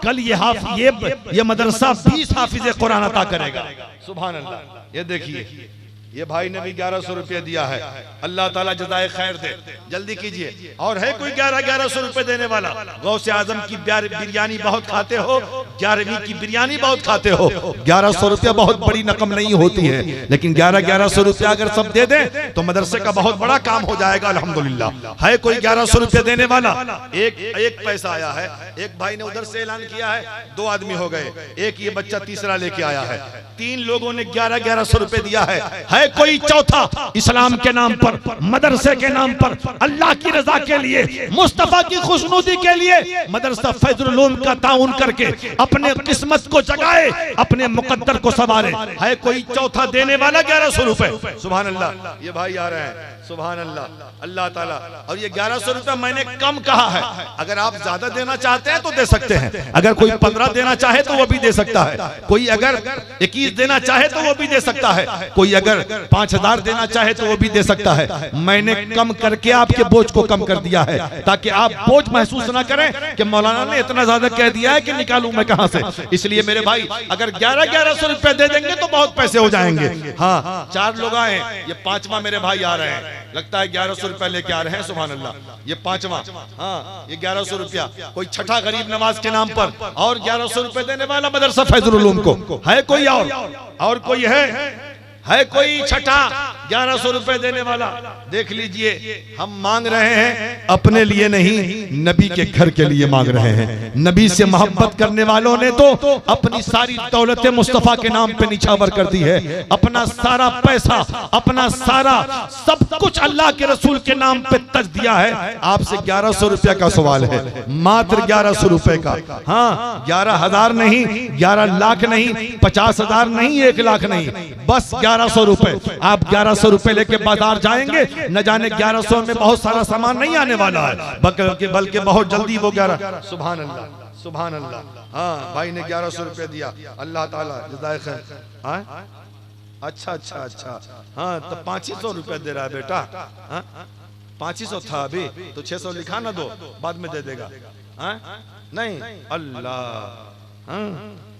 कल ये मदरसा 20 हाफिज कुरान अता करेगा। सुभान अल्लाह। ये देखिए, ये भाई ने भी 1100 रुपये दिया है। अल्लाह ताला जज़ाए खैर दे, जल्दी कीजिए। और है कोई 1100 रुपए देने वाला? गौसे आजम की बिरयानी बहुत खाते हो, 11वीं की बिरयानी बहुत खाते हो। 1100 रुपया बहुत बड़ी रकम नहीं होती है, लेकिन 1100 रुपया अगर सब दे दें तो मदरसे का बहुत बड़ा काम हो जाएगा। अल्हम्दुलिल्लाह। है कोई 1100 रुपये देने वाला? एक पैसा आया है। एक भाई ने उधर से ऐलान किया है, 2 आदमी हो गए। एक ये बच्चा तीसरा लेके आया है। 3 लोगों ने 1100 रुपए दिया है कोई चौथा इस्लाम के नाम पर, मदरसे के नाम पर, अल्लाह की रजा के लिए, मुस्तफा की खुशनुदी के लिए मदरसा फैजुल उलूम का ताउन करके अपने किस्मत को जगाए, अपने मुकद्दर को संवारे? है कोई चौथा देने वाला 1100 रुपए? सुभान अल्लाह। ये भाई आ रहे हैं। सुभान अल्लाह, अल्लाह ताला। और ये 1100 रुपया मैंने कम कहा है। अगर आप ज्यादा देना चाहते हैं तो दे सकते हैं। अगर कोई 15 देना चाहे तो वो भी दे सकता है। कोई अगर 21 देना चाहे तो वो भी दे सकता है। कोई अगर 5,000 देना चाहे तो वो भी दे सकता है। मैंने कम करके आपके बोझ को कम कर दिया है ताकि आप बोझ महसूस ना करें कि मौलाना ने इतना ज्यादा कह दिया है कि निकालूं मैं कहां से। इसलिए मेरे भाई अगर 1100 रुपए दे देंगे तो बहुत पैसे हो जाएंगे। हाँ, 4 लोग आए, ये 5वां मेरे भाई आ रहे हैं, लगता है 1100 रुपए लेके आ रहे हैं। सुभान अल्लाह, ये 5वां, हाँ ये 1100 रुपया। कोई छठा गरीब नवाज के नाम पर और 1100 रुपए देने वाला मदरसा फैजुल उलूम को है कोई और कोई है कोई छठा 1100 रुपए देने वाला? देख लीजिए, हम मांग रहे हैं अपने लिए नहीं, नबी के घर के लिए मांग रहे हैं। नबी से मोहब्बत करने वालों ने तो अपनी सारी दौलत मुस्तफा के नाम पे निछावर कर दी है। अपना सारा पैसा, अपना सारा सब कुछ अल्लाह के रसूल के नाम पे तज दिया है। आपसे 1100 रुपया का सवाल है, मात्र 1100 रुपए का। हाँ, 11,000 नहीं, 11 लाख नहीं, 50,000 नहीं, 1 लाख नहीं, बस 1100 रुपए। आप 1100 रुपए लेके बाजार जाएंगे, न जाने 1100 में बहुत सारा सामान नहीं आने वाला है, बल्कि बहुत जल्दी वो 11। सुभान अल्लाह, सुभान अल्लाह। हाँ, भाई ने 1100 रुपए दिया, अल्लाह ताला जज़ाए खैर। हाँ? अच्छा, हाँ तो 2500 रुपए दे रहा है बेटा। हाँ? 2500 था अभी, तो 600 लिखा ना दो, बाद में दे देगा। हाँ? नहीं, अल्लाह। हाँ?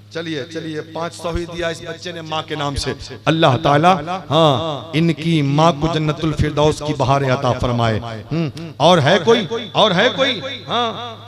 चलिए 500 ही दिया इस बच्चे ने माँ के नाम से। अल्लाह ताला हाँ इनकी माँ को जन्नतुल फिरदौस की बहारें अता फरमाए। और है कोई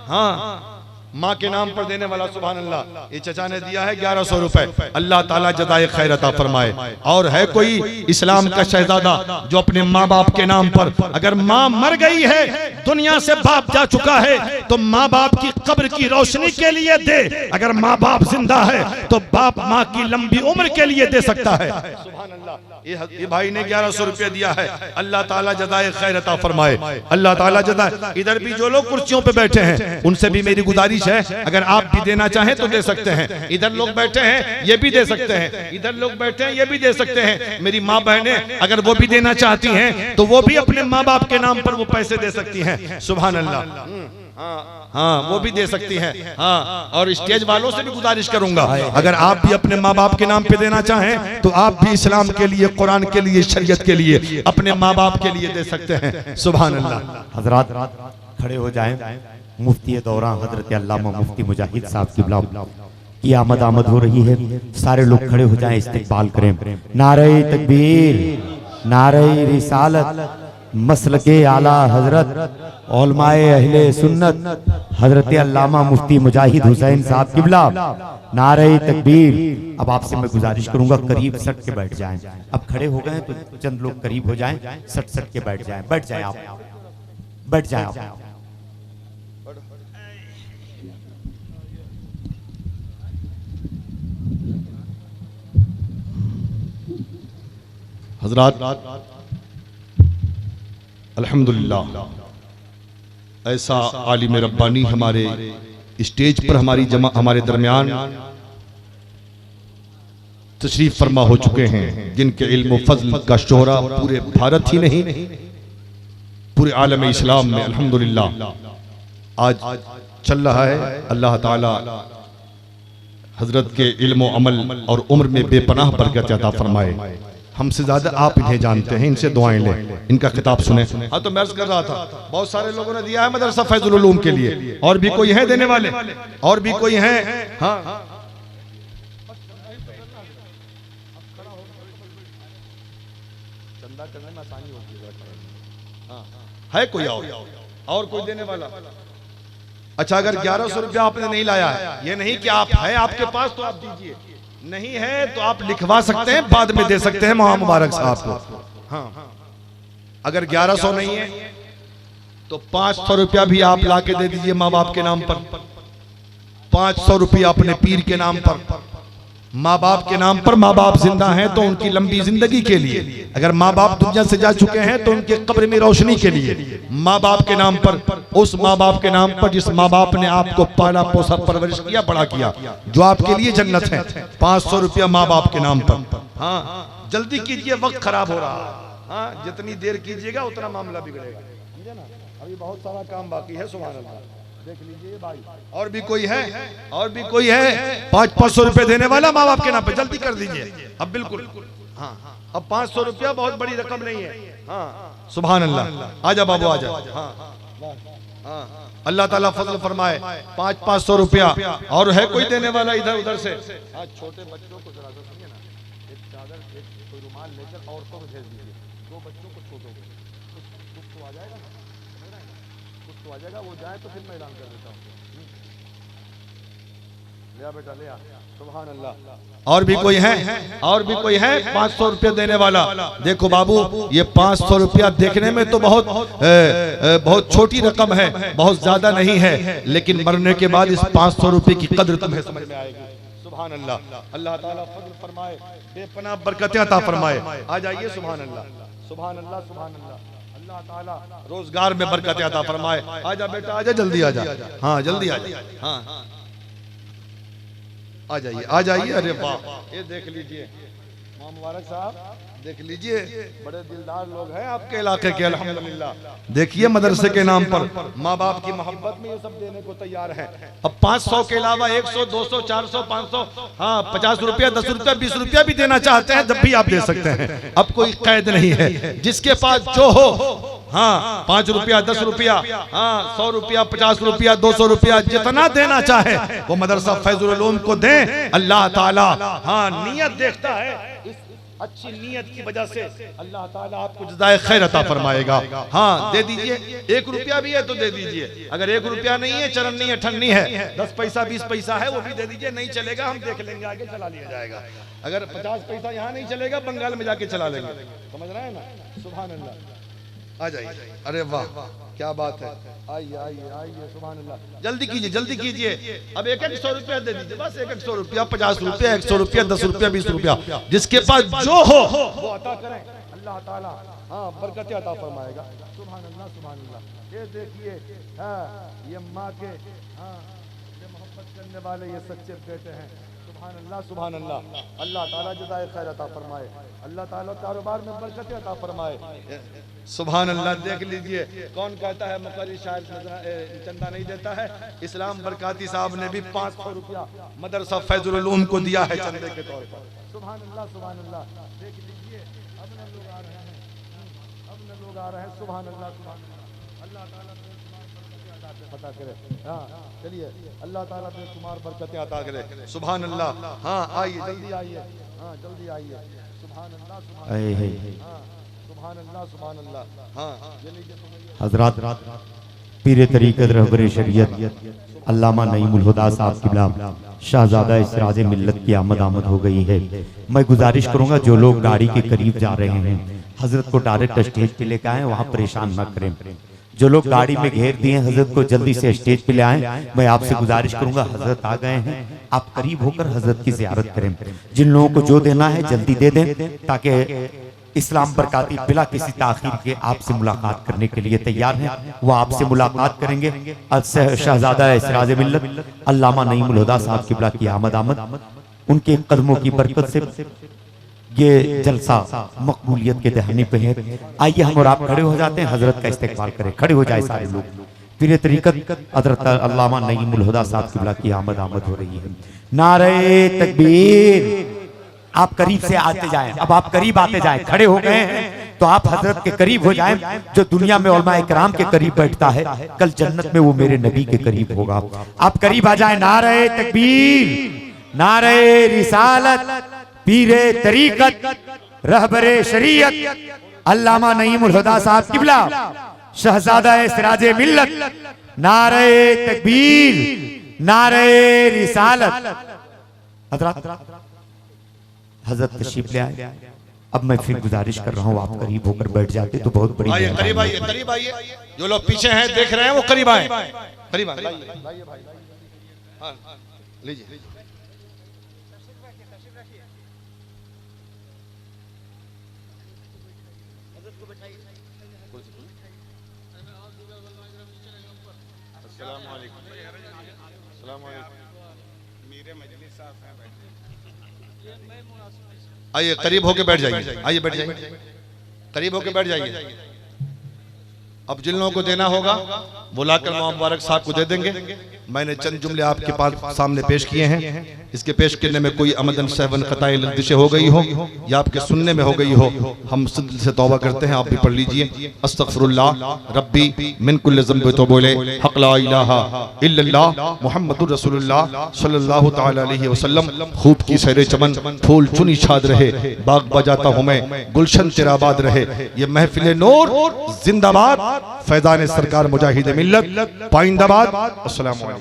हाँ माँ के नाम पर देने वाला? सुभान अल्लाह, ये चचा ने दिया है 1100 रुपए, अल्लाह ताला जज़ाए खैर अता फरमाए। और है कोई इस्लाम का शहजादा जो अपने माँ बाप के नाम पर, अगर माँ मर गई है, दुनिया से बाप जा चुका है, तो माँ बाप की कब्र की रोशनी के लिए दे। अगर माँ बाप जिंदा है तो बाप माँ की लंबी उम्र के लिए दे सकता है। सुभान अल्लाह, ये भाई ने 1100 रुपया दिया है, अल्लाह ताला जज़ाए खैर अता फरमाए। अल्लाह ताला जज़ाए। इधर भी जो लोग कुर्सियों पे बैठे हैं उनसे भी मेरी गुजारिश है, अगर आप भी देना चाहें तो दे सकते हैं। इधर लोग बैठे हैं ये भी दे सकते हैं, इधर लोग बैठे हैं ये भी दे सकते हैं। मेरी माँ बहनें अगर वो भी देना चाहती हैं तो वो भी अपने माँ बाप के नाम पर वो पैसे दे सकती हैं। सुभान अल्लाह, हाँ वो भी दे सकती हैं। हाँ, और स्टेज वालों से भी गुजारिश करूंगा, अगर आप भी अपने माँ बाप के नाम पे देना चाहें तो आप भी इस्लाम के लिए, कुरान के लिए, शरीयत के लिए, अपने माँ बाप के लिए दे सकते हैं। सुभान अल्लाह। हजरात खड़े हो जाएं। मुफ्ती दौरा हजरत अल्लामा मुफ्ती मुजाहिद साहब की आमद हो रही है। सारे लोग खड़े हो जाएं, इस्तिकबाल करें। नारे तकबीर, नारे रिसालत, मसलके आला हजरत उलमाए अहले सुन्नत हजरत अल्लामा मुफ्ती मुजाहिद हुसैन साहब किबला, नारे तकबीर। अब आपसे मैं गुजारिश करूंगा करीब सट के बैठ जाएं। अब खड़े हो गए तो चंद लोग करीब हो जाएं, सट के बैठ जाएं। बैठ जाएं आप, बैठ जाएं आप। हजरात अल्हम्दुलिल्लाह, ऐसा आलिम रब्बानी हमारे स्टेज पर हमारे दरमियान तशरीफ फरमा हो चुके हैं, जिनके इल्म व फज़्ल का शोहरा पूरे भारत ही नहीं पूरे आलम इस्लाम में अल्हम्दुलिल्लाह आज चल रहा है। अल्लाह ताला हजरत के इल्म व अमल और उम्र में बेपनाह बरकत अता फरमाए। हमसे ज्यादा आप इन्हें जानते हैं, इनसे दुआएं लें, इनका खिताब सुने। हाँ तो मैं अर्ज कर रहा था, बहुत सारे लोगों ने दिया है मदरसा फैजुल उलूम के लिए, और भी कोई है देने वाले, और भी कोई है? हाँ है कोई और कोई देने वाला? अच्छा, अगर 1100 रुपया आपने नहीं लाया है, ये नहीं कि आप है आपके पास तो आप दीजिए, नहीं है तो आप लिखवा सकते हैं, बाद में दे सकते हैं मोहम्मद मुबारक साहब को। हाँ, अगर 1100 नहीं है तो 500 रुपया भी आप लाके दे दीजिए माँ बाप के नाम पर। 500 रुपया अपने पीर के नाम पर, माँ बाप के नाम पर। माँ बाप जिंदा हैं तो उनकी लंबी जिंदगी के लिए, अगर माँ बाप दुनिया से जा चुके हैं तो उनके कब्र में रोशनी के लिए, माँ बाप के नाम पर, उस माँ बाप के नाम पर जिस माँ बाप ने आपको पाला पोसा परवरिश किया, बड़ा किया, जो आपके लिए जन्नत है। 500 रुपया माँ बाप के नाम पर। हाँ जल्दी कीजिए, वक्त खराब हो रहा है। हाँ जितनी देर कीजिएगा उतना मामला बिगड़ेगा, समझे ना? अभी बहुत सारा काम बाकी है। सुभान अल्लाह, देख लीजिए भाई। और भी कोई है? और भी कोई है? 500 रुपए देने वाला माँ बाप के नाम पे? जल्दी कर दीजिए अब, बिल्कुल। हाँ अब 500 रुपया बहुत बड़ी रकम नहीं है। हाँ सुभान अल्लाह, आजा बाबू आजा। हाँ हाँ अल्लाह ताला फजल फरमाए 500 रुपया। और है कोई देने वाला इधर उधर से? आज छोटे बच्चों को जरा सुनिए ना, एक चादर एक कोई रुमाल लेकर औरतों को भेज दीजिए, 2 बच्चों को छोटों को, कुछ तो आ जाएगा ना, कुछ तो आ जाएगा। वो जाए तो फिर मैं ऐलान कर देता हूँ। ले बेटा ले आ, सुभान अल्लाह। और भी कोई है? और भी कोई है 500 रुपया देने वाला? देखो बाबू, ये 500 रुपया देखने में तो बहुत छोटी रकम है, बहुत ज्यादा नहीं है, लेकिन मरने के बाद इस 500 रुपये की कद्र तुम्हें समझ में आएगी। सुभान अल्लाह। अल्लाह ताला फजल फरमाए, बेपनाह बरकतें अता फरमाए। आ जाइए, सुभान अल्लाह, सुभान अल्लाह, सुभान अल्लाह। अल्लाह ताला रोजगार में बरकतें अता फरमाए। आजा बेटा आजा, जल्दी आजा। हाँ जल्दी आजा। हाँ आ जाइए, आ जाइए। अरे वाह, ये देख लीजिए मां मुबारक साहब, देख लीजिए बड़े दिलदार लोग हैं आपके इलाके के, अल्हम्दुलिल्लाह। देखिए मदरसे के नाम पर माँ बाप की मोहब्बत में ये सब देने को तैयार है। अब 500 के अलावा 100, 200, 400, 500, हाँ 50 रुपया, 10 रुपया, 20 रुपया भी देना चाहते हैं जब भी आप दे सकते हैं। अब कोई कैद नहीं है, जिसके पास जो हो। हाँ 5 रुपया, 10 रुपया, हाँ 100 रुपया, 50 रुपया, 200 रुपया, जितना देना चाहे वो मदरसा फैजुल उलूम को दें। अल्लाह ताला हाँ नियत देखता है, इस अच्छी नियत की वजह से अल्लाह ताला आपको जज़ाए खैर अता फरमाएगा। हाँ दे दीजिए, 1 रुपया भी है तो दे दीजिए। अगर 1 रुपया नहीं है, चरण नहीं है, ठन नहीं है, 10 पैसा 20 पैसा है वो भी दे दीजिए। नहीं चलेगा हम देख लेंगे, आगे चला लिया जाएगा। अगर 50 पैसा यहाँ नहीं चलेगा, बंगाल में जाके चला लेंगे। समझ रहे हैं ना? सुभान अल्लाह। आ जाइए। अरे वाह क्या बात है। आइए आइए आइए, सुभान अल्लाह। जल्दी कीजिए, जल्दी कीजिए। अब 100 रुपया दे दीजिए, बस 100 रुपया, 50 रुपया, 100 रुपया, 10 रुपया, 20 रुपया, जिसके पास जो हो वो अता करें। अल्लाह ताला हाँ बरकत अता फरमाएगा। सुभान अल्लाह, सुभान अल्लाह। ये देखिए हाँ ये माँ के हाँ ये मोहब्बत करने वाले ये सच्चे बेटे हैं। सुभान अल्लाह, सुभान अल्लाह। अल्लाह ताला जज़ाए खैर अता फरमाए, अल्लाह ताला कारोबार में बरकत अता फरमाए। सुभान अल्लाह। देख लीजिए कौन कहता है मकरी शायद चंदा नहीं देता है। इस्लाम बरकाती साहब ने भी 500 रुपया मदरसा फैजुल उलूम को दिया है चंदे के तौर पर। सुभान अल्लाह, सुभान अल्लाह। देख लीजिए अब न लोग आ रहे हैं, अब न लोग आ रहे हैं। सुभान अल्लाह, सुभान अल्लाह। अल्लाह ताला पता करे। हाँ चलिए, अल्लाह ताला बेशुमार बरकतें अता करे। सुभान अल्लाह। हाँ आइए, जल्दी आइए, हाँ जल्दी आइए। सुभान अल्लाह, सुभान अल्लाह, सुभान अल्लाह, सुभान अल्लाह। हाँ हजरात पीर तरीक़त रहबर शरीयत अल्लामा नईमुल हुदा साहब किबला शाहजादा सिराज मिल्लत की आमद हो गई है। मैं गुजारिश करूंगा जो लोग गाड़ी के करीब जा रहे हैं, हजरत को डायरेक्ट स्टेज पे लेकर आए, वहाँ परेशान न करें। जो लोग गाड़ी में घेर दिए हजरत को जल्दी से स्टेज पे ले आए। मैं आपसे गुजारिश करूंगा, हजरत आ गए हैं, आप करीब होकर हजरत की ज़ियारत करें। जिन लोगों को जो देना है जल्दी दे दें, ताकि इस्लाम बरकाती बिला किसी ताखीर के आपसे मुलाकात करने के लिए तैयार हैं। वो आपसे मुलाकात करेंगे। शहजादा सिराज मिल्लत अल्लामा नईमुल हुदा साहब किबला की आमद उनके कदमों की बरकत से ये जलसा मकबूलियत के दहाने पे है। आइए हम और आप खड़े हो जाते हैं, हजरत का इस्तेकबाल करें। खड़े हो जाए सारे लोग। पीर तरीक़त हजरत अल्लामा नईमुल हुदा साहब किबला की आमद हो रही है। नारे तकबीर। आप करीब से आते जाएं, अब आप करीब आते जाएं। खड़े हो गए हैं तो आप हजरत के करीब हो जाएं। जो दुनिया में उलमाए किराम के करीब बैठता है, कल जन्नत में वो मेरे नबी के करीब होगा। आप करीब आ जाएं। नारे तकबीर, नारे रिसालत, पीरे तरीक़त रहबरे शरीयत अल्लामा नईमुल हुदा साहब किबला शहजादा सिराजे मिल्लत। नारे तकबीर, नारे रिसालत। हजरत तशरीफ ले आए। अब मैं फिर गुजारिश कर रहा हूँ, आप करीब होकर बैठ जाते तो बहुत बड़ी। आइए करीब आइए, करीब आइए। जो लोग पीछे हैं देख रहे हैं वो करीब आए, करीब आइए। लाइए भाई, हाँ लीजिए। आइए करीब होके बैठ जाइए, आइए बैठ जाइए, करीब होके बैठ जाइए। अब जिन लोगों को देना होगा बुलाकर मुबारक साहब को दे देंगे। मैंने चंद जुमले आपके पास सामने पेश किए हैं, इसके पेश करने में कोई अमदन सहवन खताएं लफ्ज़िशें हो गई हो या आपके सुनने में हो गई हो, हम दिल से तौबा करते हैं। आप भी पढ़ लीजिए, अस्तगफिरुल्लाह रब्बी मिन कुल्लि ज़ंब तो बोले हक़ ला इलाहा इल्लल्लाह मुहम्मदुर रसूलुल्लाह सल्लल्लाहु तआला अलैहि वसल्लम। खूब की सैरे चमन फूल चुनी छाद रहे, बाग बजाता हूँ मैं गुलशन तेरा आबाद रहे। ये महफिल नूर जिंदाबाद, फैज़ान सरकार मुजाहिद मिल्लत पाइंदाबाद। अस्सलामु अलैकुम।